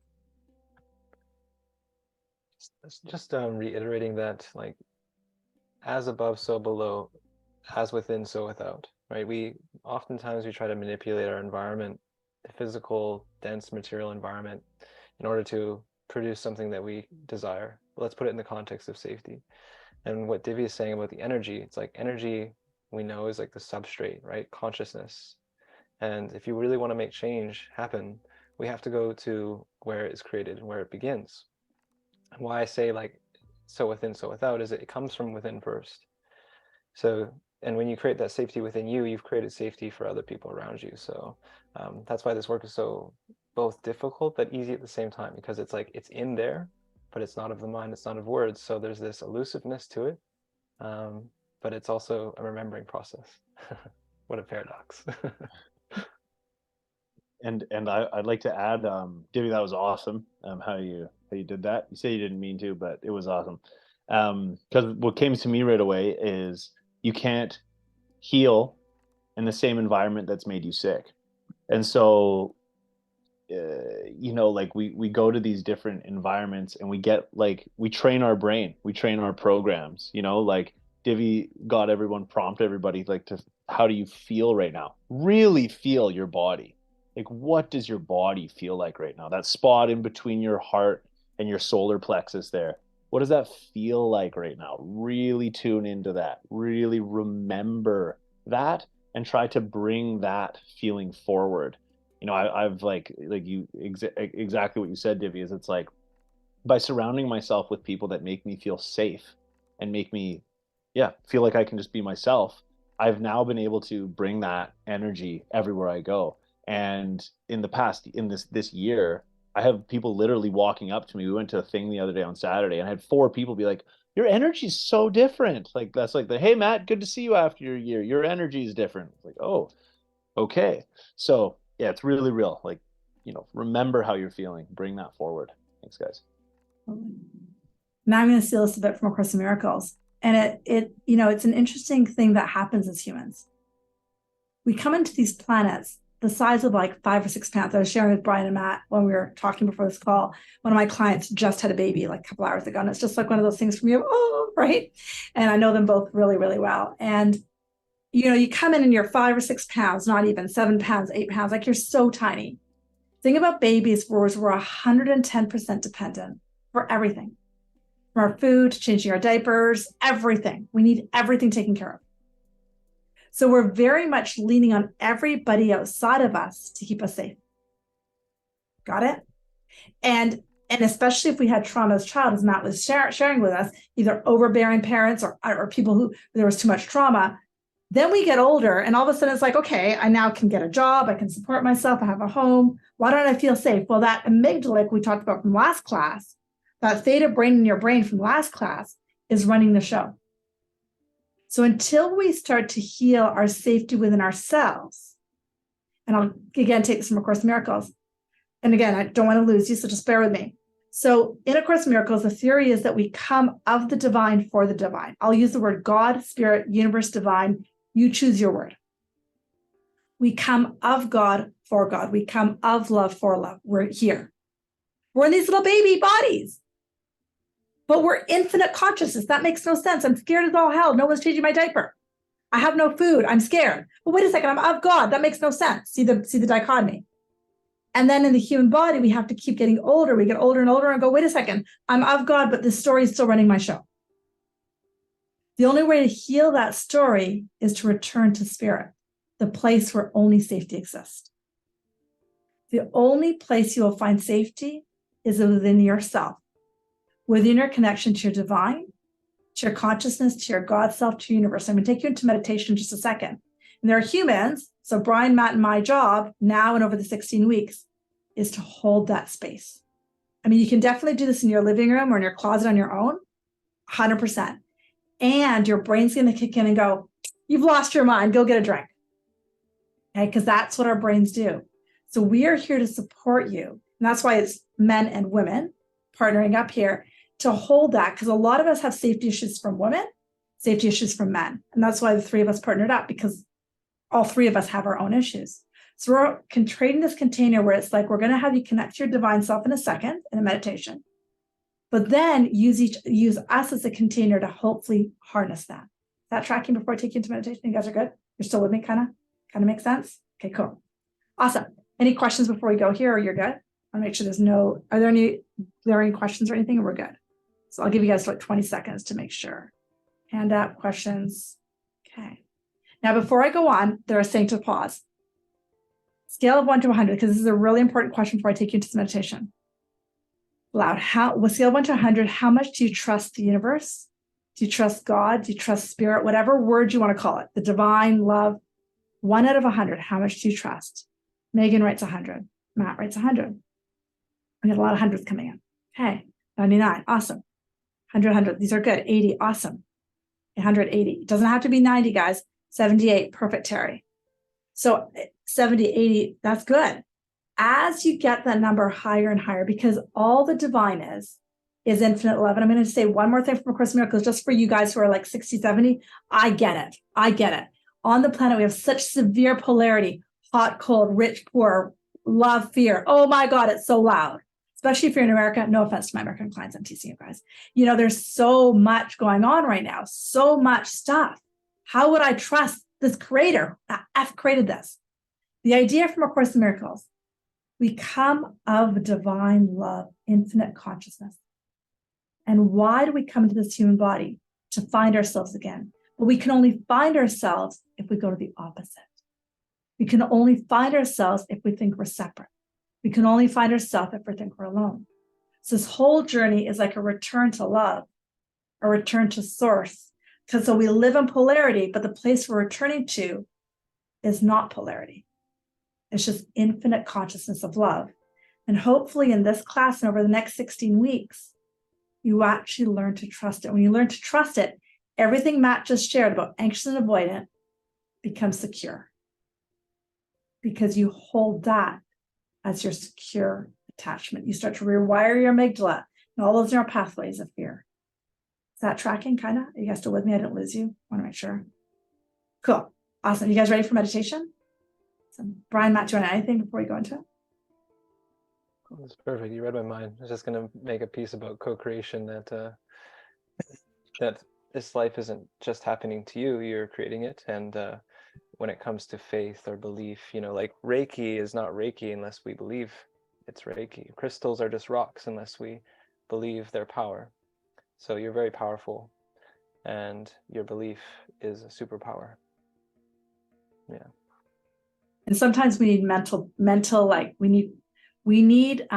Just reiterating that, like, as above, so below, as within, so without, right? Oftentimes we try to manipulate our environment, the physical, dense material environment, in order to produce something that we desire. But let's put it in the context of safety. And what Divya is saying about the energy, it's like energy we know is like the substrate, right? Consciousness. And if you really want to make change happen, we have to go to where it's created and where it begins. And why I say like so within, so without is it comes from within first. So, and when you create that safety within you, you've created safety for other people around you. So that's why this work is so both difficult but easy at the same time, because it's like it's in there, but it's not of the mind, it's not of words. So there's this elusiveness to it, but it's also a remembering process. What a paradox. And I'd like to add, Divya, that was awesome. How you did that. You say you didn't mean to, but it was awesome. Because what came to me right away is you can't heal in the same environment that's made you sick. And so, like we go to these different environments and we get like, we train our brain, we train our programs, like Divi got everyone, prompt everybody, like to, how do you feel right now? Really feel your body. Like, what does your body feel like right now? That spot in between your heart and your solar plexus there. What does that feel like right now? Really tune into that. Really remember that and try to bring that feeling forward. I've like you exactly what you said, Divya, is it's like by surrounding myself with people that make me feel safe and make me, feel like I can just be myself. I've now been able to bring that energy everywhere I go. And in the past, in this year, I have people literally walking up to me. We went to a thing the other day on Saturday, and I had 4 people be like, "Your energy is so different." Like that's like the, "Hey Matt, good to see you after your year. Your energy is different." Like, oh, okay. So yeah, it's really real. Like, remember how you're feeling. Bring that forward. Thanks, guys. Now I'm going to steal this a bit from A Course in Miracles. And it's an interesting thing that happens as humans. We come into these planets the size of like 5 or 6 pounds. I was sharing with Brian and Matt when we were talking before this call. One of my clients just had a baby like a couple hours ago. And it's just like one of those things from you, oh, right? And I know them both really, really well. And, you come in and you're 5 or 6 pounds, not even 7 pounds, 8 pounds, like you're so tiny. Thing about babies was we're 110% dependent for everything. From our food, changing our diapers, everything. We need everything taken care of. So we're very much leaning on everybody outside of us to keep us safe. Got it? And especially if we had trauma as a child, as Matt was sharing with us, either overbearing parents or people who there was too much trauma, then we get older and all of a sudden it's like, okay, I now can get a job, I can support myself, I have a home. Why don't I feel safe? Well, that amygdala we talked about from last class, that theta brain in your brain from last class is running the show. So until we start to heal our safety within ourselves, and I'll again take this from A Course in Miracles, and again, I don't want to lose you, so just bear with me. So in A Course in Miracles, the theory is that we come of the divine for the divine. I'll use the word God, spirit, universe, divine. You choose your word. We come of God for God. We come of love for love. We're here. We're in these little baby bodies. But we're infinite consciousness. That makes no sense. I'm scared as all hell. No one's changing my diaper. I have no food. I'm scared. But wait a second, I'm of God. That makes no sense. See the dichotomy. And then in the human body, we have to keep getting older. We get older and older and go, wait a second, I'm of God, but this story is still running my show. The only way to heal that story is to return to spirit, the place where only safety exists. The only place you will find safety is within yourself, within your connection to your divine, to your consciousness, to your God self, to your universe. I'm going to take you into meditation in just a second. And there are humans. So Brian, Matt, and my job now and over the 16 weeks is to hold that space. I mean, you can definitely do this in your living room or in your closet on your own, 100%. And your brain's going to kick in and go, you've lost your mind, go get a drink. Okay, because that's what our brains do. So we are here to support you. And that's why it's men and women partnering up here to hold that, because a lot of us have safety issues from women, safety issues from men. And that's why the 3 of us partnered up, because all 3 of us have our own issues. So we're creating this container where it's like, we're going to have you connect to your divine self in a second in a meditation, but then use us as a container to hopefully harness that. Is that tracking before I take you into meditation? You guys are good? You're still with me, kind of makes sense? Okay, cool. Awesome. Any questions before we go here, or you're good? I want to make sure are there any questions or anything, or we're good? So I'll give you guys like 20 seconds to make sure. Hand up, questions. Okay. Now, before I go on, they're saying to pause. Scale of 1 to 100, because this is a really important question before I take you into this meditation. Loud. We'll scale 1 to 100. How much do you trust the universe? Do you trust God? Do you trust spirit? Whatever word you want to call it, the divine, love. 1 out of 100. How much do you trust? Megan writes 100. Matt writes 100. We got a lot of hundreds coming in. Okay. 99. Awesome. 100. These are good. 80. Awesome. 180. It doesn't have to be 90, guys. 78. Perfect, Terry. So 70, 80. That's good. As you get that number higher and higher, because all the divine is infinite love. And I'm going to say one more thing from A Course in Miracles, just for you guys who are like 60, 70. I get it. I get it. On the planet, we have such severe polarity, hot, cold, rich, poor, love, fear. Oh my God, it's so loud. Especially if you're in America. No offense to my American clients, I'm teasing you guys. You know, there's so much going on right now, so much stuff. How would I trust this creator? F created this. The idea from A Course in Miracles, we come of divine love, infinite consciousness. And why do we come into this human body? To find ourselves again. But we can only find ourselves if we go to the opposite. We can only find ourselves if we think we're separate. We can only find ourselves if we think we're alone. So this whole journey is like a return to love, a return to source. Because so we live in polarity, but the place we're returning to is not polarity. It's just infinite consciousness of love. And hopefully in this class and over the next 16 weeks, you actually learn to trust it. When you learn to trust it, everything Matt just shared about anxious and avoidant becomes secure. Because you hold that as your secure attachment. You start to rewire your amygdala and all those neural pathways of fear. Is that tracking, kind of? Are you guys still with me? I didn't lose you. I want to make sure. Cool. Awesome. You guys ready for meditation? So Brian, Matt, do you want to add anything before we go into it? That's perfect. You read my mind. I was just going to make a piece about co-creation that that this life isn't just happening to you, you're creating it. And when it comes to faith or belief, you know, like Reiki is not Reiki unless we believe it's Reiki. Crystals are just rocks unless we believe their power. So you're very powerful, and your belief is a superpower. Yeah. And sometimes we need mental, like we need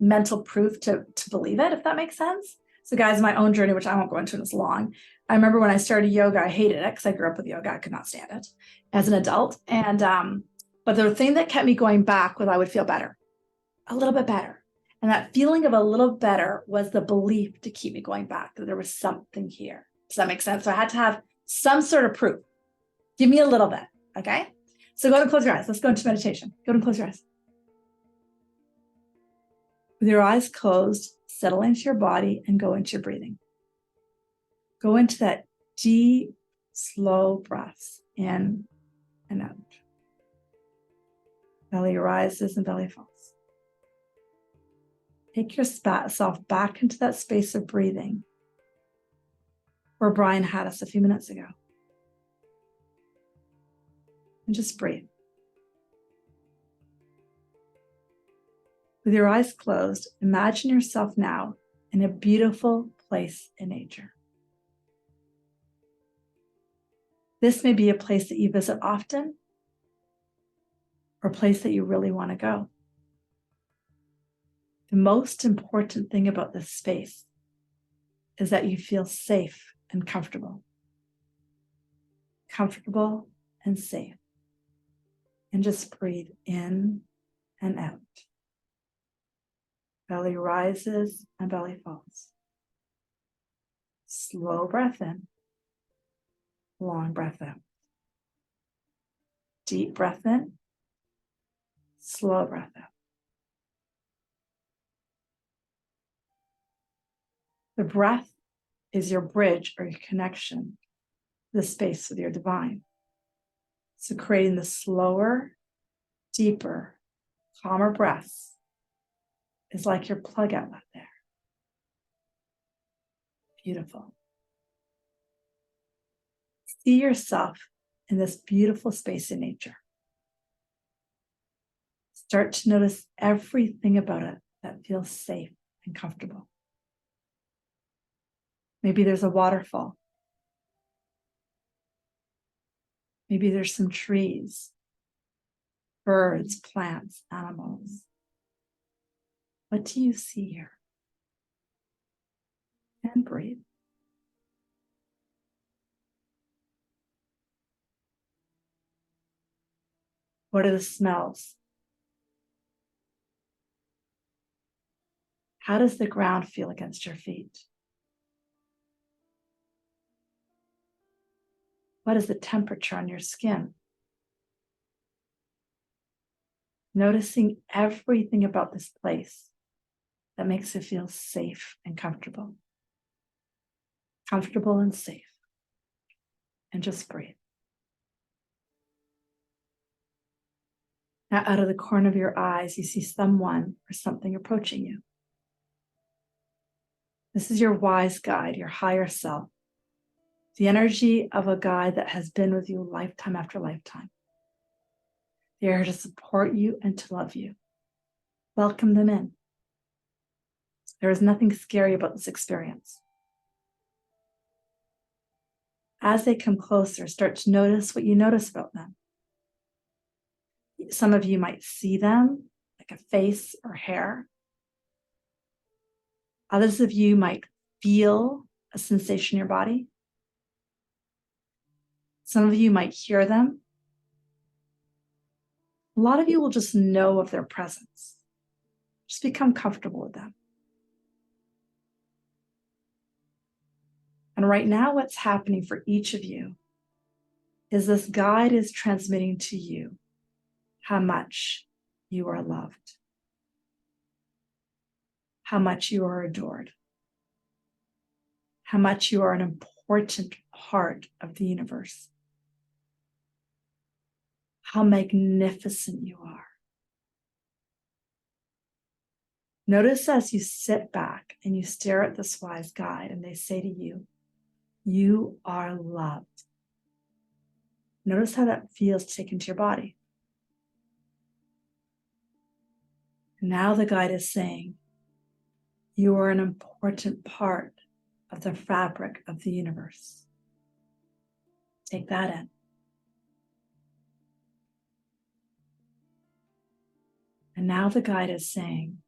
mental proof to believe it, if that makes sense. So guys, my own journey, which I won't go into, it's long. I remember when I started yoga, I hated it because I grew up with yoga. I could not stand it as an adult. And but the thing that kept me going back was I would feel better, a little bit better. And that feeling of a little better was the belief to keep me going back, that there was something here. Does that make sense? So I had to have some sort of proof. Give me a little bit, okay? So go ahead and close your eyes. Let's go into meditation. Go ahead and close your eyes. With your eyes closed, settle into your body and go into your breathing. Go into that deep, slow breaths in and out. Belly rises and belly falls. Take yourself back into that space of breathing where Brian had us a few minutes ago. And just breathe. With your eyes closed, imagine yourself now in a beautiful place in nature. This may be a place that you visit often, or a place that you really want to go. The most important thing about this space is that you feel safe and comfortable. Comfortable and safe. And just breathe in and out. Belly rises and belly falls. Slow breath in. Long breath out. Deep breath in. Slow breath out. The breath is your bridge or your connection to the space with your divine. So creating the slower, deeper, calmer breaths is like your plug outlet there. Beautiful. See yourself in this beautiful space in nature. Start to notice everything about it that feels safe and comfortable. Maybe there's a waterfall. Maybe there's some trees, birds, plants, animals. What do you see here? and breathe. What are the smells? How does the ground feel against your feet? What is the temperature on your skin? Noticing everything about this place that makes it feel safe and comfortable. Comfortable and safe. And just breathe. Now, out of the corner of your eyes, you see someone or something approaching you. This is your wise guide, your higher self. The energy of a guide that has been with you lifetime after lifetime. They're here to support you and to love you. Welcome them in. There is nothing scary about this experience. As they come closer, start to notice what you notice about them. Some of you might see them, like a face or hair. Others of you might feel a sensation in your body. Some of you might hear them. A lot of you will just know of their presence. Just become comfortable with them. And right now, what's happening for each of you is this guide is transmitting to you how much you are loved, how much you are adored, how much you are an important part of the universe, how magnificent you are. Notice as you sit back and you stare at this wise guide and they say to you, you are loved. Notice how that feels to take into your body. Now the guide is saying, you are an important part of the fabric of the universe. Take that in. And now the guide is saying,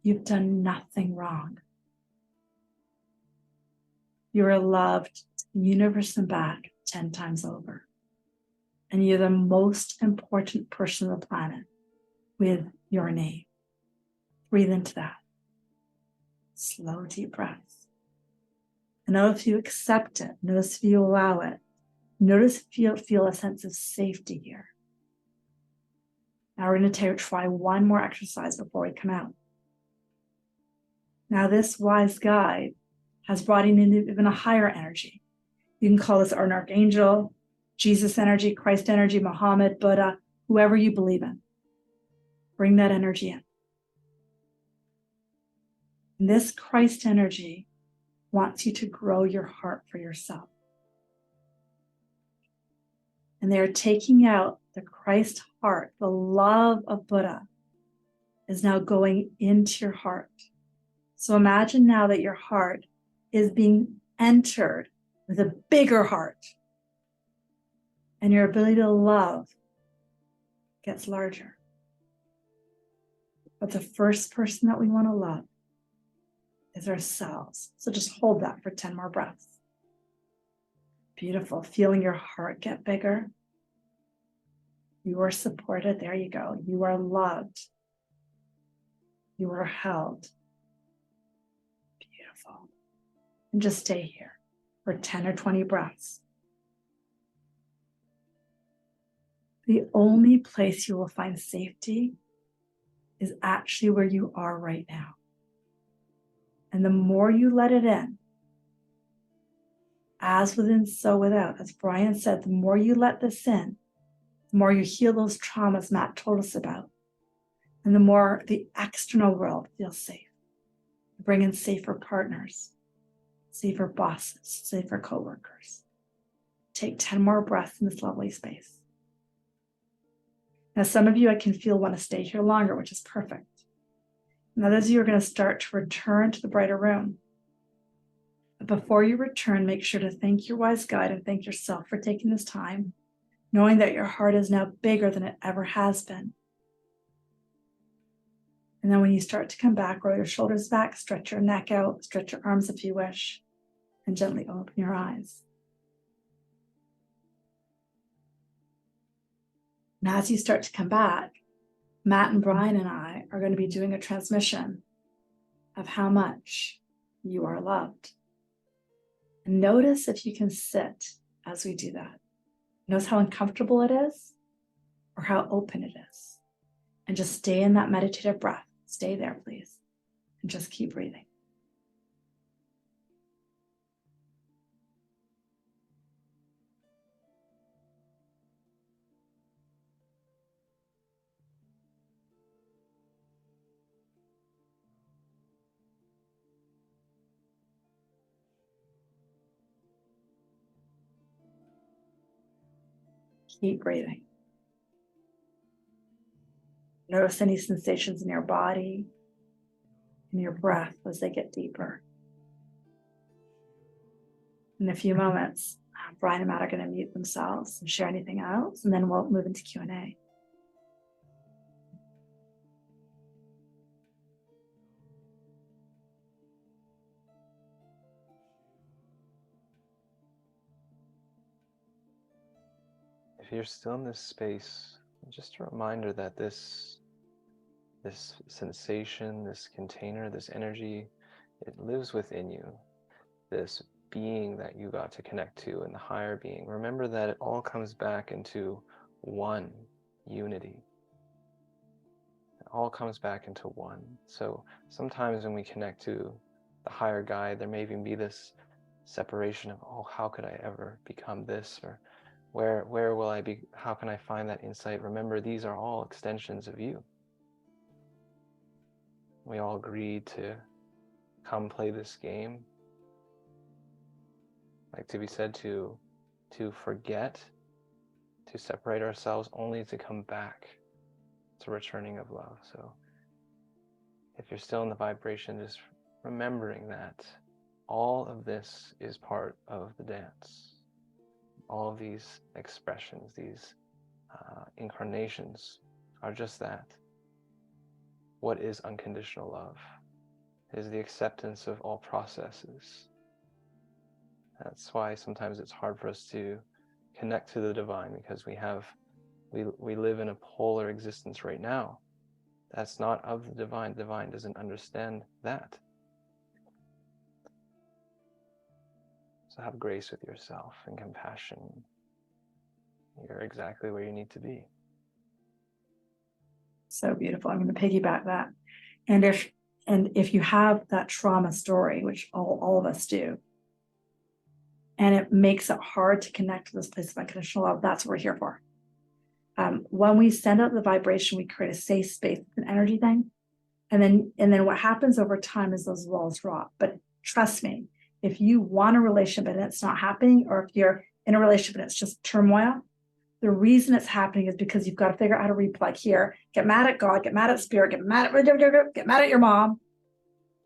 you've done nothing wrong. You are loved to the universe and back 10 times over. And you're the most important person on the planet with your name. Breathe into that. Slow, deep breaths. And notice if you accept it. Notice if you allow it. Notice if you feel a sense of safety here. Now we're going to try one more exercise before we come out. Now this wise guide has brought in even a higher energy. You can call this an archangel, Jesus energy, Christ energy, Muhammad, Buddha, whoever you believe in. Bring that energy in. And this Christ energy wants you to grow your heart for yourself. And they're taking out the Christ heart, the love of Buddha is now going into your heart. So imagine now that your heart is being entered with a bigger heart. And your ability to love gets larger. But the first person that we want to love is ourselves. So just hold that for 10 more breaths. Beautiful. Feeling your heart get bigger. You are supported. There you go. You are loved. You are held. Beautiful. And just stay here for 10 or 20 breaths. The only place you will find safety is actually where you are right now. And the more you let it in, as within, so without, as Brian said, the more you let this in, the more you heal those traumas Matt told us about, and the more the external world feels safe. Bring in safer partners, safer bosses, safer coworkers. Take 10 more breaths in this lovely space. Now, some of you I can feel want to stay here longer, which is perfect. And others of you are going to start to return to the brighter room. But before you return, make sure to thank your wise guide and thank yourself for taking this time, knowing that your heart is now bigger than it ever has been. And then when you start to come back, roll your shoulders back, stretch your neck out, stretch your arms if you wish, and gently open your eyes. Now, as you start to come back, Matt and Brian and I are going to be doing a transmission of how much you are loved. And notice if you can sit as we do that. Notice how uncomfortable it is or how open it is. And just stay in that meditative breath. Stay there, please. And just keep breathing. Keep breathing. Notice any sensations in your body, in your breath as they get deeper. In a few moments, Brian and Matt are going to mute themselves and share anything else, and then we'll move into Q&A. If you're still in this space, just a reminder that this sensation, this container, this energy, it lives within you. This being that you got to connect to and the higher being. Remember that it all comes back into one unity. It all comes back into one. So sometimes when we connect to the higher guide, there may even be this separation of, oh, how could I ever become this? Or where will I be? How can I find that insight? Remember, these are all extensions of you. We all agreed to come play this game. Like to be said, to forget, to separate ourselves, only to come back to returning of love. So if you're still in the vibration, just remembering that all of this is part of the dance. All of these expressions, these incarnations are just that. What is unconditional love? It is the acceptance of all processes. That's why sometimes it's hard for us to connect to the divine, because we live in a polar existence right now. That's not of the divine. The divine doesn't understand that. So have grace with yourself and compassion. You're exactly where you need to be. So beautiful. I'm going to piggyback that. And if you have that trauma story, which all of us do, and it makes it hard to connect to this place of unconditional love, that's what we're here for. When we send out the vibration, we create a safe space, an energy thing. And then what happens over time is those walls drop. But trust me, if you want a relationship and it's not happening, or if you're in a relationship and it's just turmoil, the reason it's happening is because you've got to figure out how to replug here, get mad at God, get mad at spirit, get mad at your mom,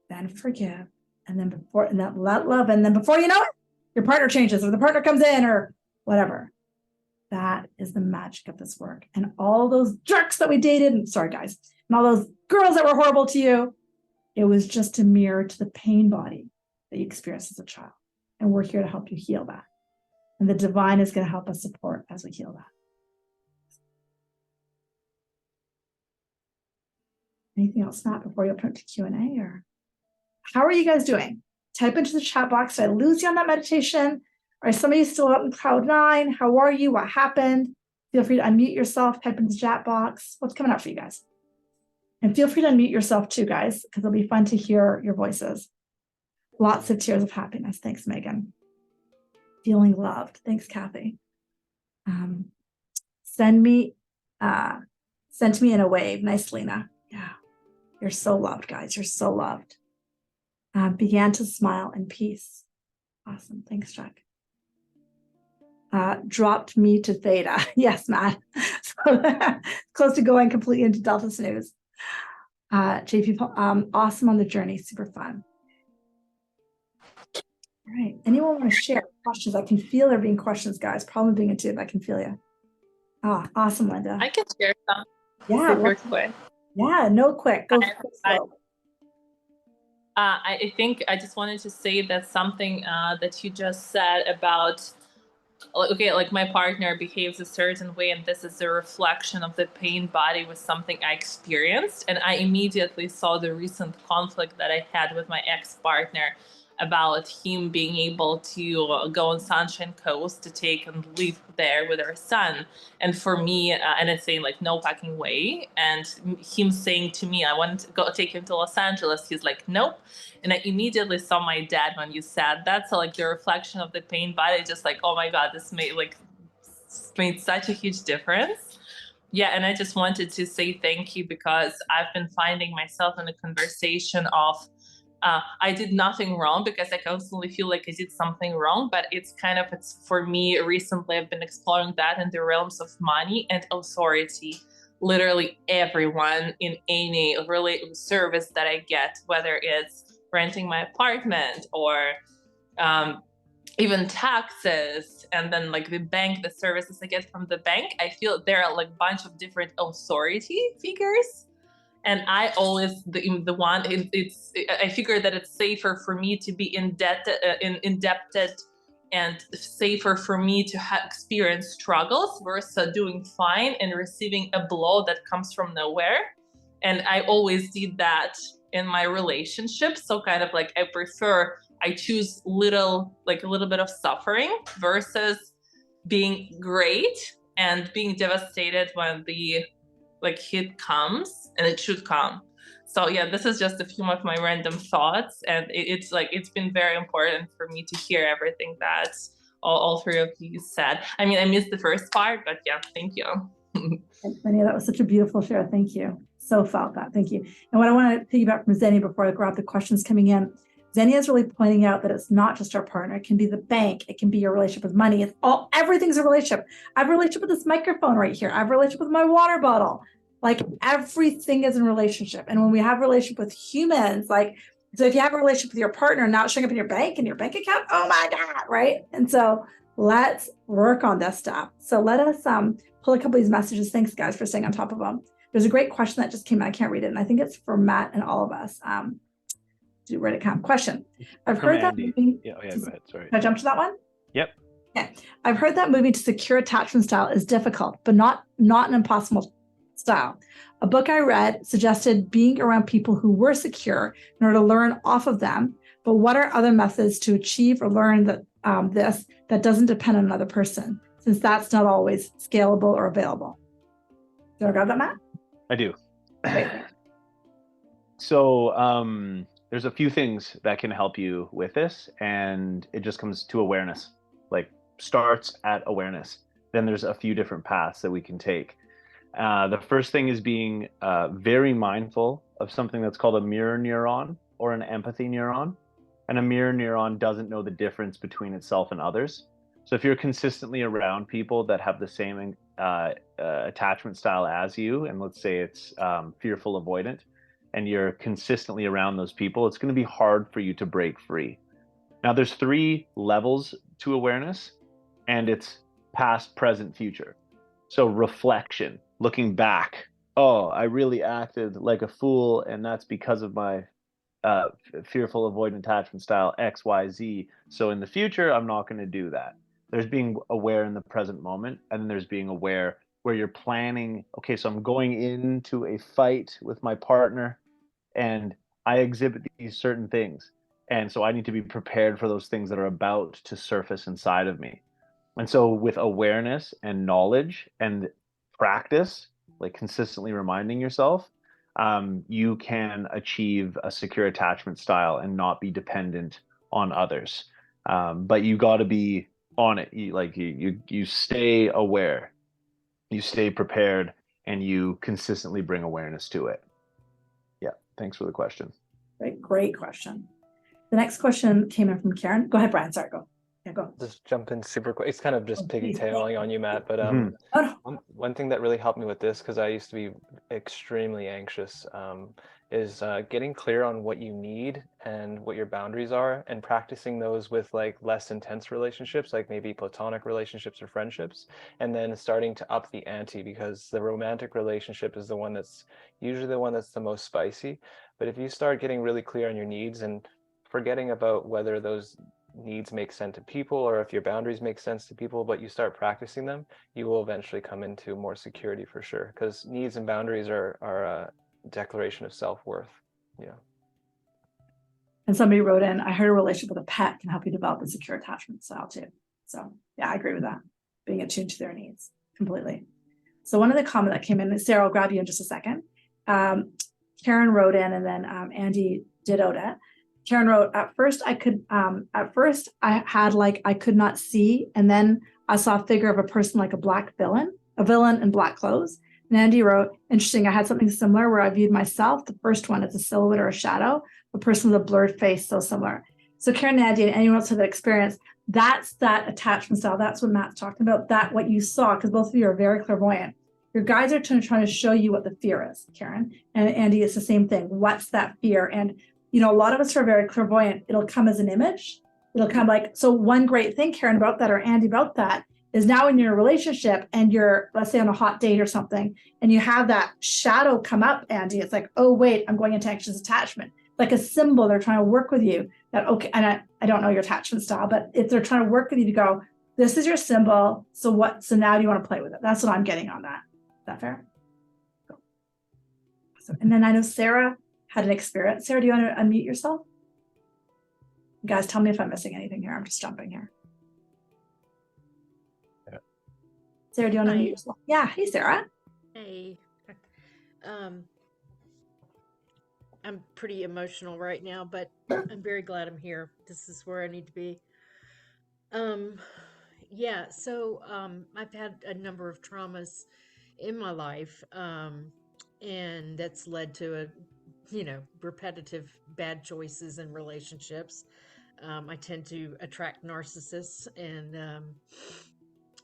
then forgive, and then let love, and then before you know it, your partner changes, or the partner comes in, or whatever. That is the magic of this work. And all those jerks that we dated, and sorry guys, and all those girls that were horrible to you, it was just a mirror to the pain body that you experienced as a child. And we're here to help you heal that. And the divine is going to help us support as we heal that. Anything else, Matt, before you open up to Q&A? Or how are you guys doing? Type into the chat box. Did I lose you on that meditation? Are some of you still up in cloud 9? How are you? What happened? Feel free to unmute yourself, type into the chat box. What's coming up for you guys? And feel free to unmute yourself too, guys, because it'll be fun to hear your voices. Lots of tears of happiness. Thanks, Megan. Feeling loved. Thanks, Kathy. Send me in a wave. Nice, Lena. Yeah. You're so loved, guys. You're so loved. Began to smile in peace. Awesome. Thanks, Chuck. Dropped me to theta. Yes, Matt. So, close to going completely into delta snooze. JP, awesome on the journey. Super fun. All right. Anyone want to share questions? I can feel there being questions, guys. Problem being a tube. I can feel you. Awesome, Linda. I can share some Yeah. super quick. Yeah, no quick. Go I- slow. I think I just wanted to say that something that you just said about, okay, like my partner behaves a certain way, and this is a reflection of the pain body was something I experienced. And I immediately saw the recent conflict that I had with my ex-partner about him being able to go on Sunshine Coast to take and live there with our son. And for me, and it's saying like, no fucking way. And him saying to me, I want to go take him to Los Angeles. He's like, nope. And I immediately saw my dad when you said that. So like the reflection of the pain body, just like, oh my God, this made such a huge difference. Yeah, and I just wanted to say thank you, because I've been finding myself in a conversation of I did nothing wrong, because I constantly feel like I did something wrong, but it's for me recently, I've been exploring that in the realms of money and authority. Literally everyone in any service that I get, whether it's renting my apartment or even taxes, and then like the services I get from the bank, I feel there are like a bunch of different authority figures. And I always the one. I figure that it's safer for me to be indebted, and safer for me to experience struggles versus doing fine and receiving a blow that comes from nowhere. And I always did that in my relationship. So kind of like I choose a little bit of suffering versus being great and being devastated when the hit comes, and it should come. So yeah, this is just a few of my random thoughts, and it's been very important for me to hear everything that all three of you said. I mean, I missed the first part, but yeah, thank you. Thanks, Linnea. That was such a beautiful share. Thank you. So felt that. Thank you. And what I want to piggyback from Zenny before I grab the questions coming in, Zenny is really pointing out that it's not just our partner. It can be the bank. It can be your relationship with money. Everything's a relationship. I have a relationship with this microphone right here. I have a relationship with my water bottle. Like everything is in relationship. And when we have a relationship with humans, so if you have a relationship with your partner, now it's showing up in your bank and your bank account, oh my God, right? And so let's work on this stuff. So let us pull a couple of these messages. Thanks, guys, for staying on top of them. There's a great question that just came in. I can't read it. And I think it's for Matt and all of us. Where did it come? Question. I've heard that moving. Yeah, go ahead. Sorry. Can I jump to that one? Yep. Okay. I've heard that moving to secure attachment style is difficult, but not an impossible style. A book I read suggested being around people who were secure in order to learn off of them. But what are other methods to achieve or learn that doesn't depend on another person, since that's not always scalable or available? Do I got that, Matt? I do. Great. So there's a few things that can help you with this, and it just comes to awareness. Like starts at awareness. Then there's a few different paths that we can take. The first thing is being very mindful of something that's called a mirror neuron or an empathy neuron. And a mirror neuron doesn't know the difference between itself and others. So if you're consistently around people that have the same attachment style as you, and let's say it's fearful avoidant, and you're consistently around those people, it's going to be hard for you to break free. Now, there's 3 levels to awareness, and it's past, present, future. So reflection, looking back. Oh, I really acted like a fool, and that's because of my fearful avoidant attachment style X, Y, Z. So in the future, I'm not going to do that. There's being aware in the present moment, and then there's being aware where you're planning, okay, so I'm going into a fight with my partner and I exhibit these certain things. And so I need to be prepared for those things that are about to surface inside of me. And so with awareness and knowledge and practice, like consistently reminding yourself, you can achieve a secure attachment style and not be dependent on others. But you got to be on it. You stay aware, you stay prepared, and you consistently bring awareness to it. Yeah, thanks for the question. Great question. The next question came in from Karen. Go ahead, Brian. Sorry, go. Yeah, go. Just jump in super quick. It's kind of just Oh, please. pigtailing on you, Matt. But Mhm. Oh, no. one thing that really helped me with this, because I used to be extremely anxious, is getting clear on what you need and what your boundaries are, and practicing those with like less intense relationships, like maybe platonic relationships or friendships, and then starting to up the ante, because the romantic relationship is the one that's usually the one that's the most spicy. But if you start getting really clear on your needs and forgetting about whether those needs make sense to people or if your boundaries make sense to people, but you start practicing them, you will eventually come into more security for sure, because needs and boundaries are a declaration of self-worth. Yeah. And somebody wrote in, I heard a relationship with a pet can help you develop a secure attachment style too. So yeah, I agree with that. Being attuned to their needs completely. So one of the comment that came in, and Sarah, I'll grab you in just a second. Karen wrote in, and then Andy dittoed it. Karen wrote, at first I had like, I could not see. And then I saw a figure of a person like a villain in black clothes. And Andy wrote, interesting, I had something similar where I viewed myself, the first one as a silhouette or a shadow, a person with a blurred face, so similar. So Karen and Andy and anyone else with that experience, that's that attachment style. That's what Matt's talking about, that what you saw, because both of you are very clairvoyant. Your guides are trying to show you what the fear is, Karen. And Andy, it's the same thing. What's that fear? And a lot of us are very clairvoyant. It'll come as an image. It'll come like, so one great thing, Karen, about that, or Andy, about that, is now when you're in a relationship and you're, let's say, on a hot date or something, and you have that shadow come up, Andy, it's like, oh, wait, I'm going into anxious attachment. Like a symbol, they're trying to work with you that, okay, and I don't know your attachment style, but if they're trying to work with you to go, this is your symbol. So now do you want to play with it? That's what I'm getting on that. Is that fair? Cool. So, and then I know Sarah had an experience. Sarah, do you want to unmute yourself? You guys, tell me if I'm missing anything here. I'm just jumping here. Yeah. Sarah, do you want to Hi. unmute yourself? Yeah. Hey, Sarah. Hey, I'm pretty emotional right now, but I'm very glad I'm here. This is where I need to be. Yeah, so I've had a number of traumas in my life, and that's led to repetitive bad choices in relationships. I tend to attract narcissists, and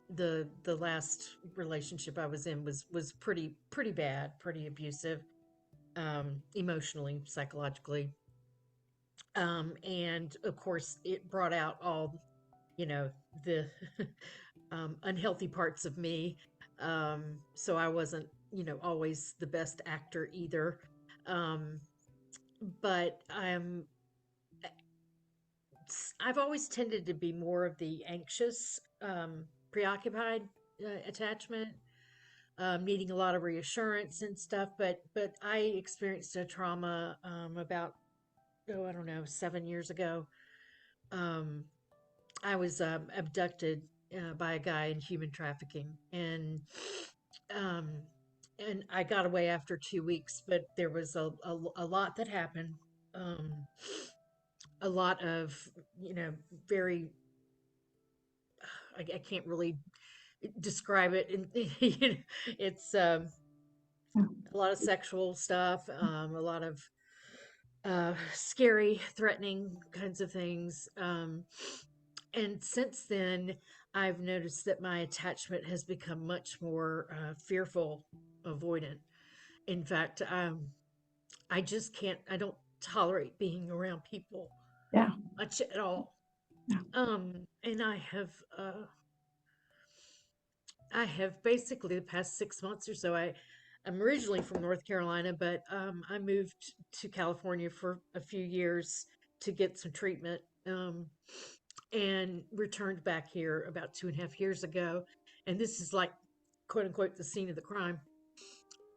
the last relationship I was in was pretty bad, pretty abusive, emotionally, psychologically, and of course it brought out all the unhealthy parts of me. So I wasn't always the best actor either, but I've always tended to be more of the anxious, preoccupied attachment, needing a lot of reassurance and stuff. But I experienced a trauma about, I don't know, 7 years ago. I was abducted by a guy in human trafficking, um, and I got away after 2 weeks. But there was a lot that happened. Um, a lot of very, I can't really describe it, and it's a lot of sexual stuff, a lot of scary, threatening kinds of things. And since then, I've noticed that my attachment has become much more fearful, avoidant. In fact, I just can't, I don't tolerate being around people Yeah. much at all. Yeah. And I have basically the past 6 months or so. I'm originally from North Carolina, but I moved to California for a few years to get some treatment, and returned back here about 2.5 years ago. And this is like, quote unquote, the scene of the crime.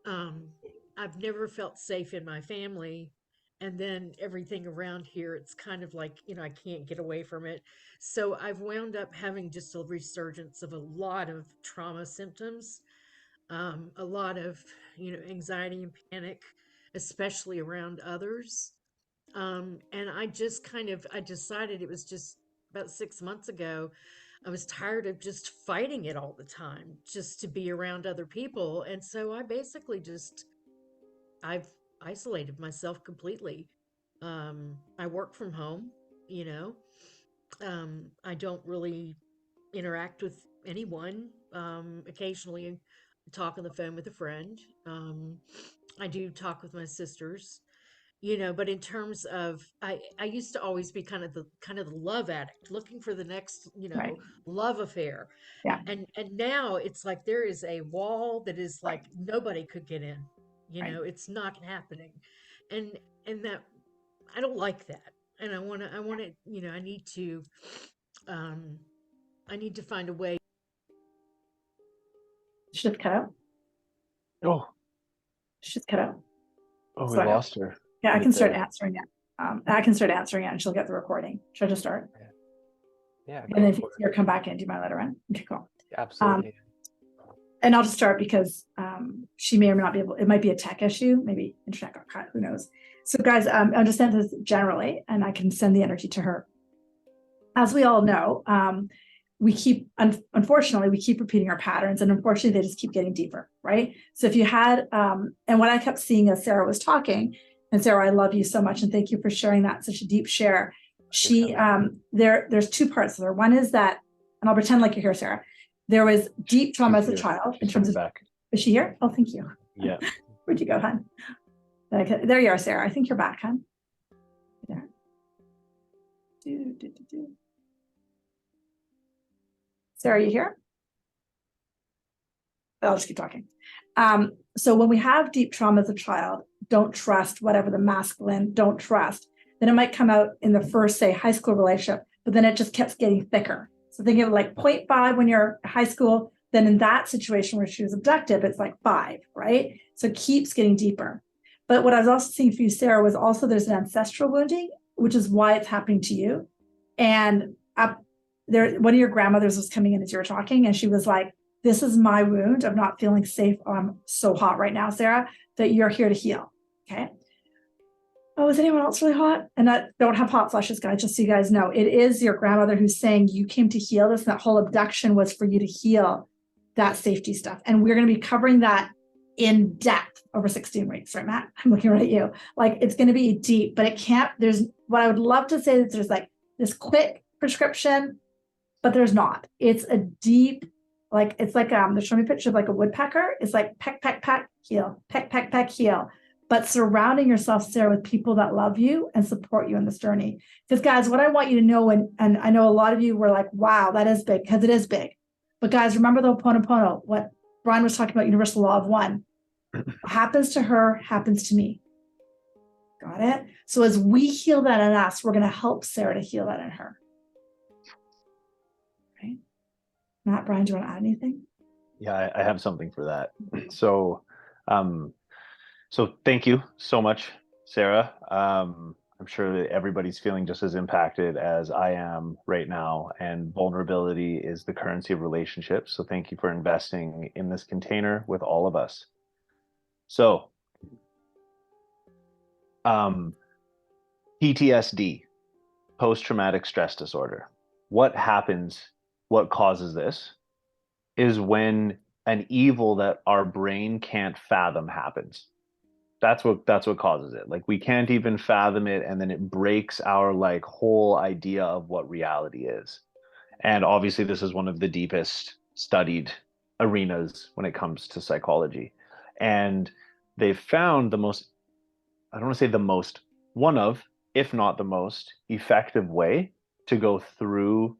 I've never felt safe in my family. And then everything around here, it's kind of like, I can't get away from it. So I've wound up having just a resurgence of a lot of trauma symptoms, a lot of, anxiety and panic, especially around others. And I decided, it was just about 6 months ago, I was tired of just fighting it all the time, just to be around other people. And so I've isolated myself completely. I work from home, you know, I don't really interact with anyone. Occasionally talk on the phone with a friend. I do talk with my sisters, but in terms of I used to always be kind of the love addict, looking for the next, Right. love affair. Yeah. And now it's like there is a wall that is Right. like nobody could get in. Right. It's not happening. And that I don't like that. And I want to, um I need to find a way. She just cut out. Oh, She just cut out. oh, we So lost her. yeah, I right can start there. answering it. I can start answering it and she'll get the recording. Should I just start? Yeah, And go then if for you come back in, do you mind let her in? Okay, cool. it. Absolutely. And I'll just start because she may or may not be able, it might be a tech issue, maybe internet got cut, who knows. So guys, understand this generally, and I can send the energy to her. As we all know, unfortunately, we keep repeating our patterns, and unfortunately, they just keep getting deeper, right? So if you had, and what I kept seeing as Sarah was talking, and Sarah, I love you so much, and thank you for sharing that, such a deep share. There's two parts of her. One is that, and I'll pretend like you're here, Sarah. There was deep trauma as a here. child in She's terms of, coming back. is she here? Oh, thank you. Yeah. Where'd you go, hon? Okay, there you are, Sarah. I think you're back, hon. There. Sarah, are you here? I'll just keep talking. So when we have deep trauma as a child, don't trust whatever the masculine, don't trust, then it might come out in the first, say, high school relationship, but then it just keeps getting thicker. So think of like 0.5 when you're high school, then in that situation where she was abducted, it's like 5, right? So it keeps getting deeper. But what I was also seeing for you, Sarah, was also there's an ancestral wounding, which is why it's happening to you. And one of your grandmothers was coming in as you were talking, and she was like, this is my wound of not feeling safe. Oh, I'm so hot right now, Sarah, that you're here to heal. Okay. Oh, is anyone else really hot? And I don't have hot flushes, guys, just so you guys know. It is your grandmother who's saying you came to heal this. And that whole abduction was for you to heal that safety stuff. And we're going to be covering that in depth over 16 weeks, right, Matt? I'm looking right at you. Like it's going to be deep, but it can't, what I would love to say is there's like this quick prescription, but there's not. It's a deep, like, it's like, they're showing me a picture of like a woodpecker. It's like peck, peck, peck, heal, peck, peck, peck, heal. But surrounding yourself, Sarah, with people that love you and support you in this journey. Because guys, what I want you to know, and I know a lot of you were like, wow, that is big, because it is big. But guys, remember the Ho'oponopono, what Brian was talking about, universal law of one. What happens to her happens to me. Got it? So as we heal that in us, we're going to help Sarah to heal that in her. Right? Matt, Brian, do you want to add anything? Yeah, I have something for that. So, so thank you so much, Sarah. I'm sure that everybody's feeling just as impacted as I am right now, and vulnerability is the currency of relationships. So thank you for investing in this container with all of us. So, PTSD, post-traumatic stress disorder. What happens, what causes this is when an evil that our brain can't fathom happens. That's what causes it. Like we can't even fathom it, and then it breaks our like whole idea of what reality is. And obviously this is one of the deepest studied arenas when it comes to psychology. And they've found the most, I don't want to say the most, one of, if not the most effective way to go through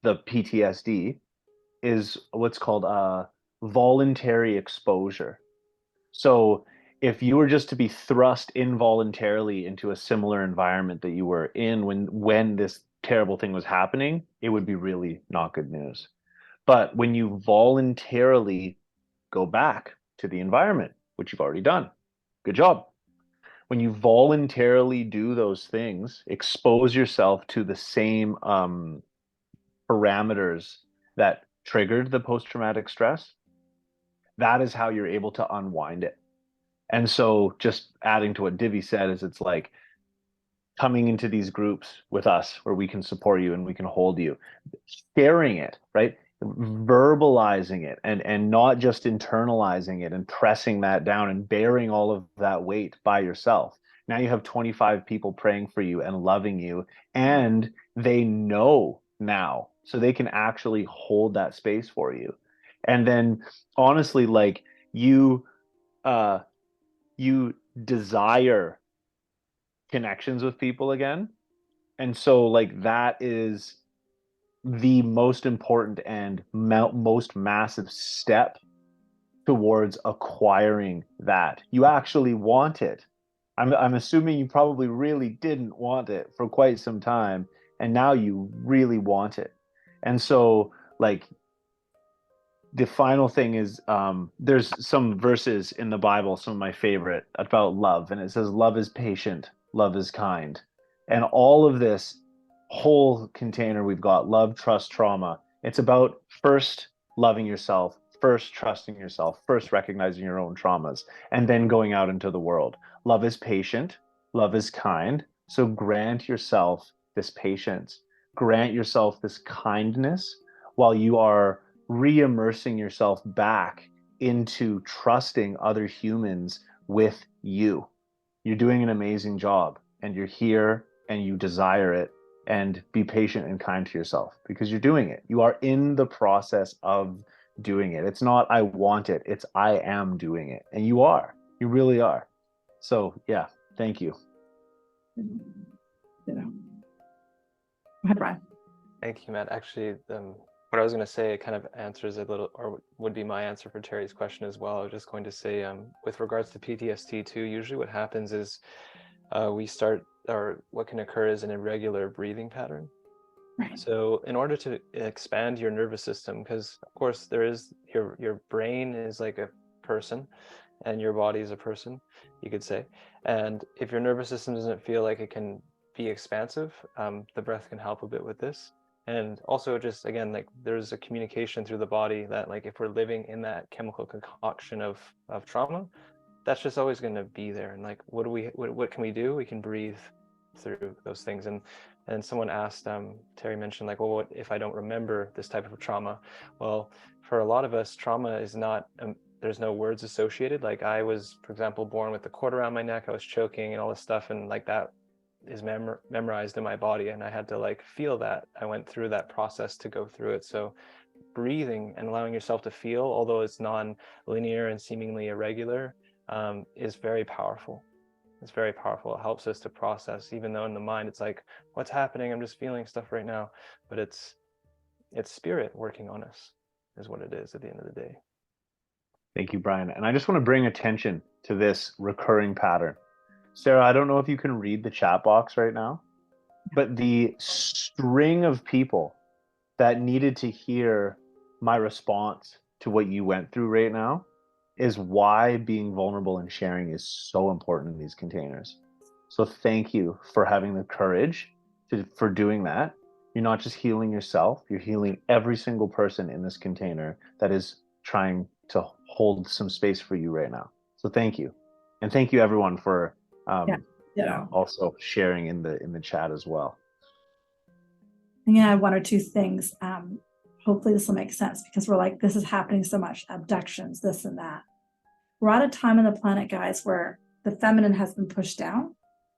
the PTSD is what's called voluntary exposure. So if you were just to be thrust involuntarily into a similar environment that you were in when this terrible thing was happening, it would be really not good news. But when you voluntarily go back to the environment, which you've already done, good job. When you voluntarily do those things, expose yourself to the same parameters that triggered the post-traumatic stress, that is how you're able to unwind it. And so just adding to what Divi said is it's like coming into these groups with us where we can support you and we can hold you, sharing it, right? Verbalizing it and not just internalizing it and pressing that down and bearing all of that weight by yourself. Now you have 25 people praying for you and loving you, and they know now, so they can actually hold that space for you. And then honestly, like you desire connections with people again. And so like that is the most important and most massive step towards acquiring that. You actually want it. I'm assuming you probably really didn't want it for quite some time, and now you really want it. And so like the final thing is, there's some verses in the Bible, some of my favorite, about love, and it says love is patient, love is kind. And all of this whole container we've got, love, trust, trauma, it's about first loving yourself, first trusting yourself, first recognizing your own traumas, and then going out into the world. Love is patient, love is kind. So grant yourself this patience, grant yourself this kindness while you are re-immersing yourself back into trusting other humans with you. You're doing an amazing job, and you're here and you desire it. And be patient and kind to yourself because you're doing it. You are in the process of doing it. It's not I want it, it's I am doing it. And you are. You really are. So yeah, thank you. You know. Go ahead, Brian. Thank you, Matt. Actually, what I was going to say kind of answers a little, or would be my answer for Terry's question as well. I was just going to say, with regards to PTSD too, usually what happens is we start, or what can occur is an irregular breathing pattern. Right. So in order to expand your nervous system, because of course there is your brain is like a person and your body is a person, you could say. And if your nervous system doesn't feel like it can be expansive, the breath can help a bit with this. And also just, again, like there's a communication through the body that like if we're living in that chemical concoction of trauma, that's just always going to be there. And like, what can we do? We can breathe through those things. And someone asked, Terry mentioned like, well, what if I don't remember this type of trauma? Well, for a lot of us, trauma is not, there's no words associated. Like I was, for example, born with the cord around my neck, I was choking and all this stuff. And like that is memorized in my body, and I had to like feel that. I went through that process to go through it. So breathing and allowing yourself to feel, although it's non-linear and seemingly irregular, is very powerful. It's very powerful. It helps us to process, even though in the mind it's like, what's happening? I'm just feeling stuff right now. But it's spirit working on us is what it is at the end of the day. Thank you, Brian. And I just want to bring attention to this recurring pattern. Sarah, I don't know if you can read the chat box right now, but the string of people that needed to hear my response to what you went through right now is why being vulnerable and sharing is so important in these containers. So thank you for having the courage for doing that. You're not just healing yourself, you're healing every single person in this container that is trying to hold some space for you right now. So thank you. And thank you everyone for also sharing in the chat as well. I'm gonna add one or two things. Hopefully this will make sense because we're like, this is happening so much, abductions, this and that. We're at a time on the planet, guys, where the feminine has been pushed down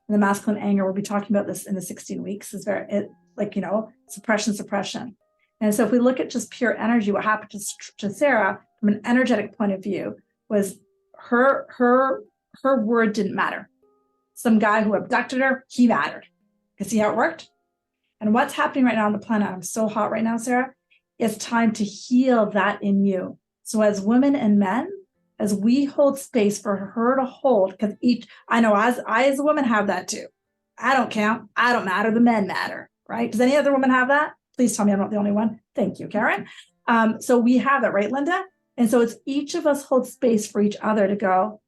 and the masculine anger, we'll be talking about this in the 16 weeks, is very, suppression. And so if we look at just pure energy, what happened to Sarah from an energetic point of view was her word didn't matter. Some guy who abducted her, he mattered. You see how it worked? And what's happening right now on the planet, I'm so hot right now, Sarah, it's time to heal that in you. So as women and men, as we hold space for her to hold, because I know I as a woman have that too. I don't count, I don't matter, the men matter, right? Does any other woman have that? Please tell me I'm not the only one. Thank you, Karen. So we have that, right, Linda? And so it's each of us hold space for each other to go,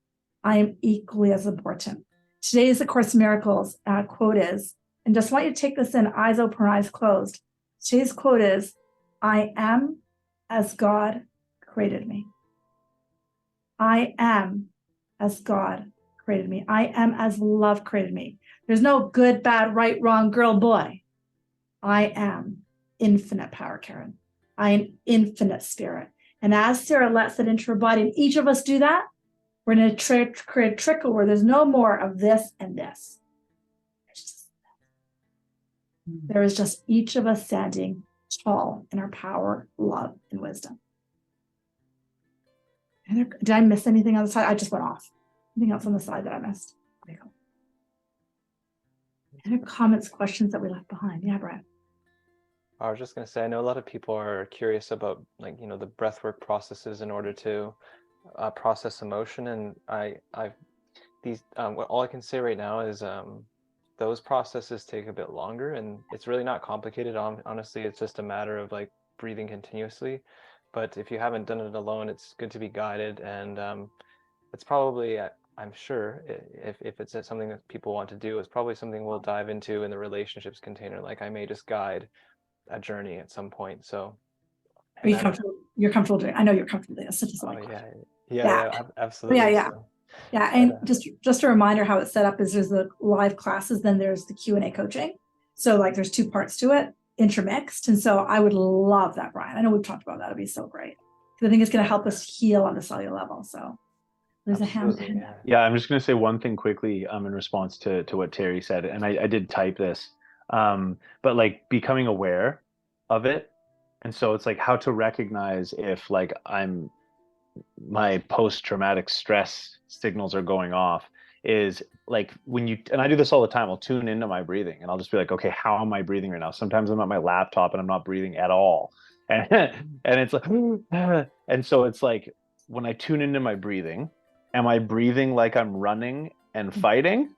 I am equally as important. Today's A Course in Miracles quote is, and just want you to take this in, eyes open, eyes closed. Today's quote is, I am as God created me. I am as God created me. I am as love created me. There's no good, bad, right, wrong, girl, boy. I am infinite power, Karen. I am infinite spirit. And as Sarah lets it into her body, and each of us do that, we're going to create a trickle where there's no more of this and this. There is just each of us standing tall in our power, love, and wisdom. Did I miss anything on the side? I just went off. Anything else on the side that I missed? Okay, cool. Any comments, questions that we left behind? Yeah, Brad. I was just going to say, I know a lot of people are curious about, like, you know, the breathwork processes in order to process emotion, and all I can say right now is those processes take a bit longer, and it's really not complicated. Honestly, it's just a matter of like breathing continuously. But if you haven't done it alone, it's good to be guided, and it's probably, I'm sure, if it's something that people want to do, it's probably something we'll dive into in the relationships container. Like, I may just guide a journey at some point. So, Are you comfortable? You're comfortable doing? I know you're comfortable doing this. So just oh like, yeah, absolutely. Yeah. So, yeah. And but, just a reminder how it's set up is there's the live classes, then there's the Q&A coaching. So like there's two parts to it, intermixed. And so I would love that, Brian. I know we've talked about that. It'd be so great. Because I think it's going to help us heal on the cellular level. So there's a hand. Yeah, I'm just going to say one thing quickly in response to what Terry said. And I did type this, but like becoming aware of it. And so it's like how to recognize if like my post-traumatic stress signals are going off is like when you, and I do this all the time, I'll tune into my breathing and I'll just be like, okay, how am I breathing right now? Sometimes I'm at my laptop and I'm not breathing at all. And, and it's like, and so it's like, when I tune into my breathing, am I breathing like I'm running and fighting?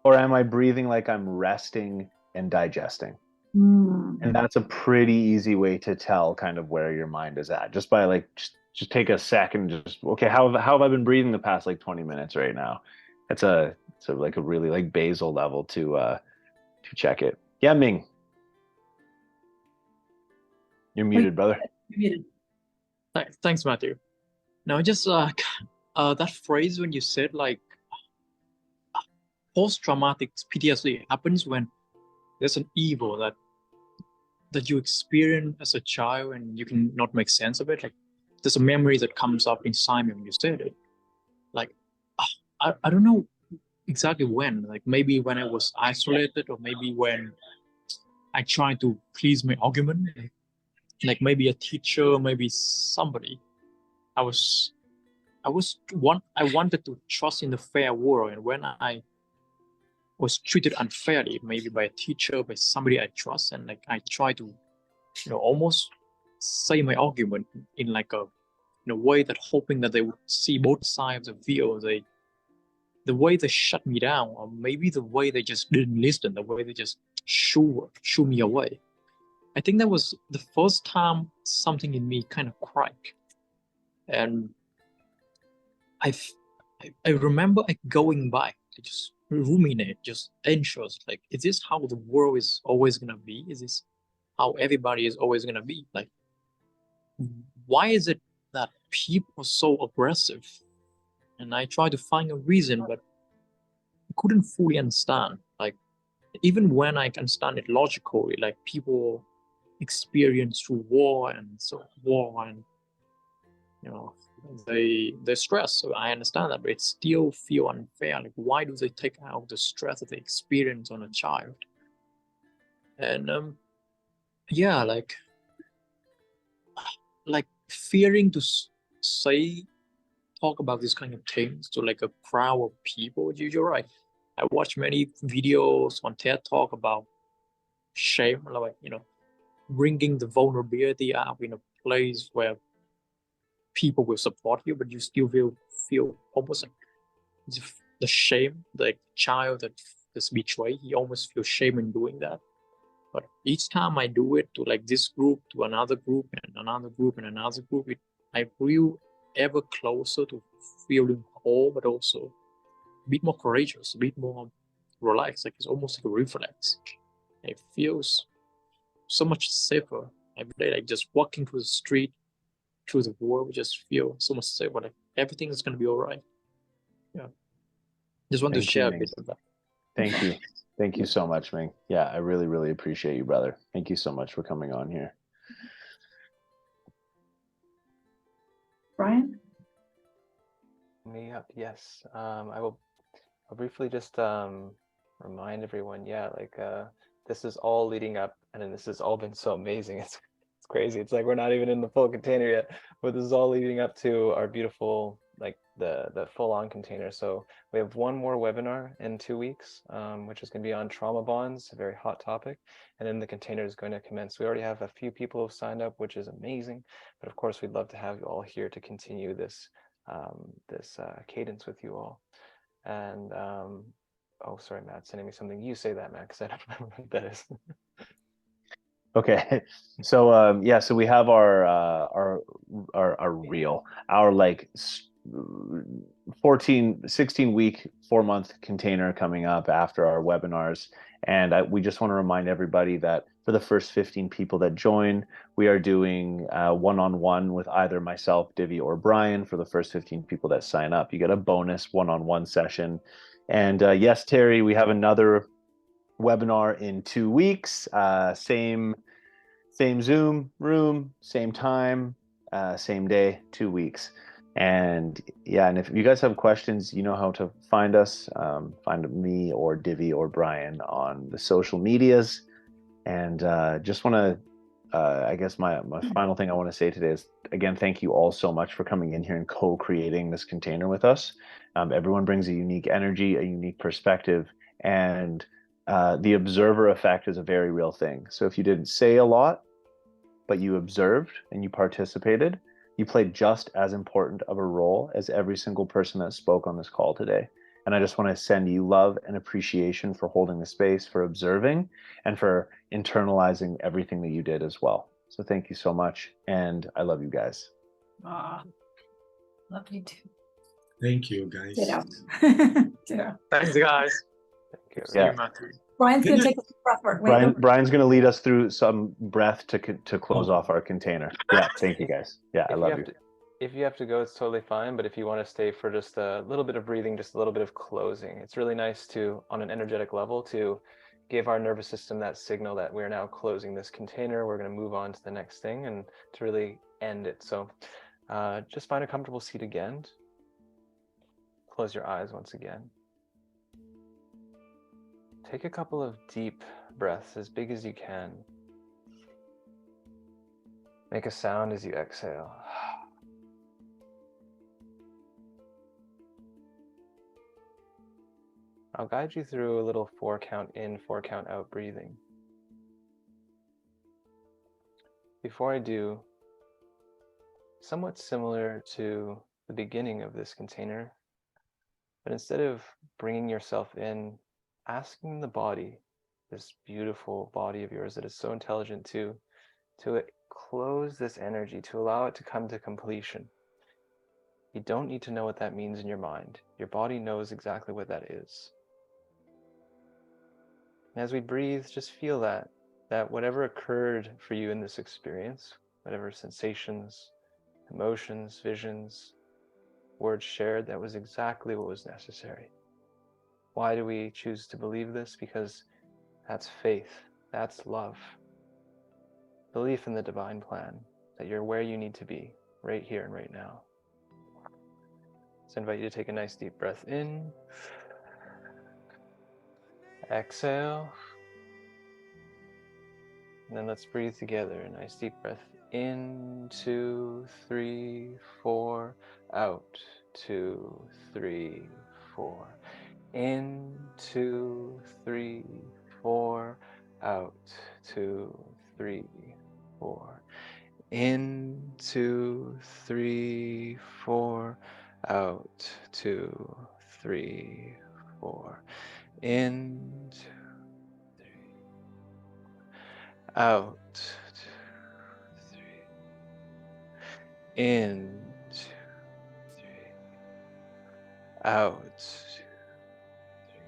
Or am I breathing like I'm resting and digesting? And that's a pretty easy way to tell kind of where your mind is at, just by like just take a second, just okay, how have I been breathing the past like 20 minutes right now? That's like a really like basal level to check it. Yeah, Ming. You're muted, brother. You're muted. Thanks, Matthew. Now, just that phrase when you said like post-traumatic PTSD happens when there's an evil that you experience as a child and you can not make sense of it. Like there's a memory that comes up inside me when you said it. Like I don't know exactly when. Like maybe when I was isolated, or maybe when I tried to please my argument. Like maybe a teacher, maybe somebody. I wanted to trust in the fair world, and when I was treated unfairly, maybe by a teacher, by somebody I trust, and like I try to, almost say my argument in like in a way that hoping that they would see both sides of the view. The way they shut me down, or maybe the way they just didn't listen, the way they just shoo me away. I think that was the first time something in me kind of cracked, and I remember going back to just ruminate, just anxious, like, is this how the world is always gonna be? Is this how everybody is always gonna be? Like, why is it that people are so aggressive? And I tried to find a reason, but I couldn't fully understand. Like, even when I can understand it logically, like people experience through war and they're stressed. So I understand that, but it still feel unfair. Like, why do they take out the stress that they experience on a child? And yeah, like fearing to talk about these kind of things to like a crowd of people. You're right. I watch many videos on TED Talk about shame, like, bringing the vulnerability up in a place where people will support you, but you still feel almost like the shame, like child that is betrayed, he almost feels shame in doing that. But each time I do it to like this group, to another group, and another group, and another group, I feel ever closer to feeling whole, but also a bit more courageous, a bit more relaxed. Like it's almost like a reflex. It feels so much safer every day. Like just walking through the street, through the world, just feel so much safer. Like everything is gonna be all right. Yeah. Just want to share a bit of that. Thank you. Thank you so much, Ming. Yeah, I really, really appreciate you, brother. Thank you so much for coming on here. Brian? Me up, yes. I'll briefly just remind everyone, yeah, like this is all leading up, and then this has all been so amazing. It's crazy. It's like we're not even in the full container yet, but this is all leading up to our beautiful, like the full-on container. So we have one more webinar in 2 weeks, which is going to be on trauma bonds, a very hot topic, and then the container is going to commence. We already have a few people who've signed up, which is amazing, but of course we'd love to have you all here to continue this cadence with you all. And oh, sorry, Matt's sending me something. You say that, Matt, because I don't remember what that is. Okay, so yeah, so we have our like 16 week 4-month container coming up after our webinars, and we just want to remind everybody that for the first 15 people that join, we are doing one-on-one with either myself, Divi, or Brian. For the first 15 people that sign up, you get a bonus one-on-one session. And yes, Terry, we have another webinar in 2 weeks, same Zoom room, same time, same day, 2 weeks. And yeah, and if you guys have questions, you know how to find us. Find me or Divi or Brian on the social medias. And just want to, I guess my final thing I want to say today is, again, thank you all so much for coming in here and co-creating this container with us. Everyone brings a unique energy, a unique perspective, and the observer effect is a very real thing. So if you didn't say a lot, but you observed and you participated, you played just as important of a role as every single person that spoke on this call today. And I just want to send you love and appreciation for holding the space, for observing, and for internalizing everything that you did as well. So thank you so much. And I love you guys. Aw, love you too. Thank you, guys. Ditto. Ditto. Thanks, guys. Thank you. See Yeah. you, Matthew. Brian's going Good to night. take us through breath work. Wait, no. Brian's going to lead us through some breath to close off our container. Yeah, thank you guys. Yeah, I love you. If you have to go, it's totally fine. But if you want to stay for just a little bit of breathing, just a little bit of closing, it's really nice to, on an energetic level, to give our nervous system that signal that we're now closing this container. We're going to move on to the next thing and to really end it. So just find a comfortable seat again. Close your eyes once again. Take a couple of deep breaths, as big as you can. Make a sound as you exhale. I'll guide you through a little 4 count in, 4 count out breathing. Before I do, somewhat similar to the beginning of this container, but instead of bringing yourself in, asking the body, this beautiful body of yours that is so intelligent to close this energy, to allow it to come to completion. You don't need to know what that means in your mind. Your body knows exactly what that is. And as we breathe, just feel that whatever occurred for you in this experience, whatever sensations, emotions, visions, words shared, that was exactly what was necessary. Why do we choose to believe this? Because that's faith, that's love. Belief in the divine plan, that you're where you need to be, right here and right now. So I invite you to take a nice deep breath in. Exhale. And then let's breathe together. A nice deep breath in, 2, 3, 4, out, 2, 3, 4. In, 2, 3, 4, out, 2, 3, 4. In, 2, 3, 4, out, 2, 3, 4. In, 2, 3, out, 2, 3. In, 2, 3, out, 2, 3.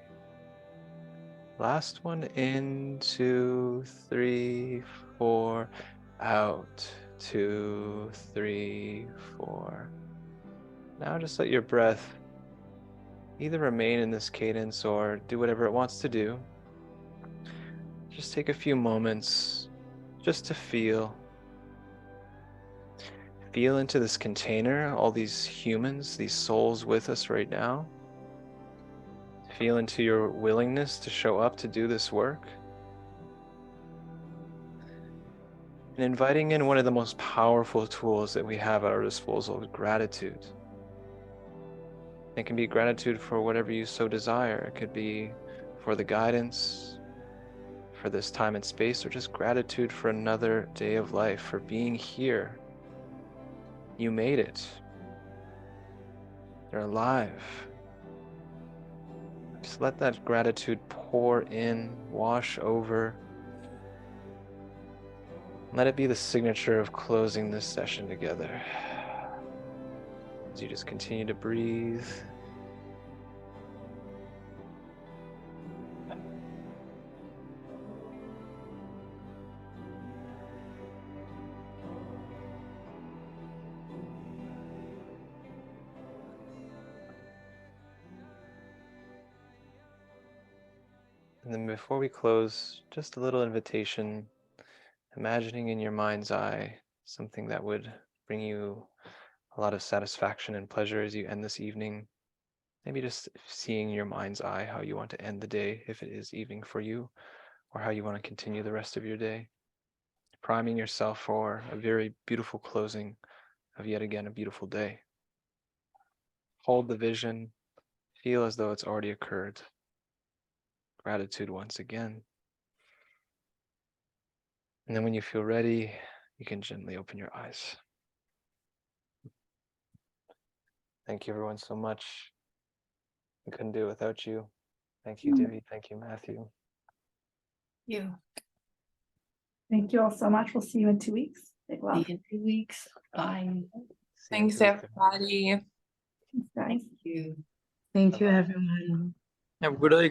Last one, in, 2, 3, 4, out, 2, 3, 4. Now just let your breath either remain in this cadence or do whatever it wants to do. Just take a few moments just to feel into this container, all these humans, these souls with us right now. Feel into your willingness to show up to do this work. and inviting in one of the most powerful tools that we have at our disposal, gratitude. It can be gratitude for whatever you so desire. It could be for the guidance, for this time and space, or just gratitude for another day of life, for being here. You made it. You're alive. Just let that gratitude pour in, wash over. Let it be the signature of closing this session together. As you just continue to breathe. And then before we close, just a little invitation, imagining in your mind's eye something that would bring you a lot of satisfaction and pleasure as you end this evening. Maybe just seeing in your mind's eye how you want to end the day, if it is evening for you, or how you want to continue the rest of your day. Priming yourself for a very beautiful closing of yet again a beautiful day. Hold the vision, feel as though it's already occurred. Gratitude once again. And then when you feel ready, you can gently open your eyes. Thank you everyone so much. We couldn't do it without you. Thank you, Debbie. Thank you, Matthew. You. Thank you all so much. We'll see you in 2 weeks. Big See love. you in 2 weeks. Bye. See you Thanks, in 2 weeks. everybody. Thanks, guys. Thank you. Thank you, Bye-bye. everyone. Have a good day, guys.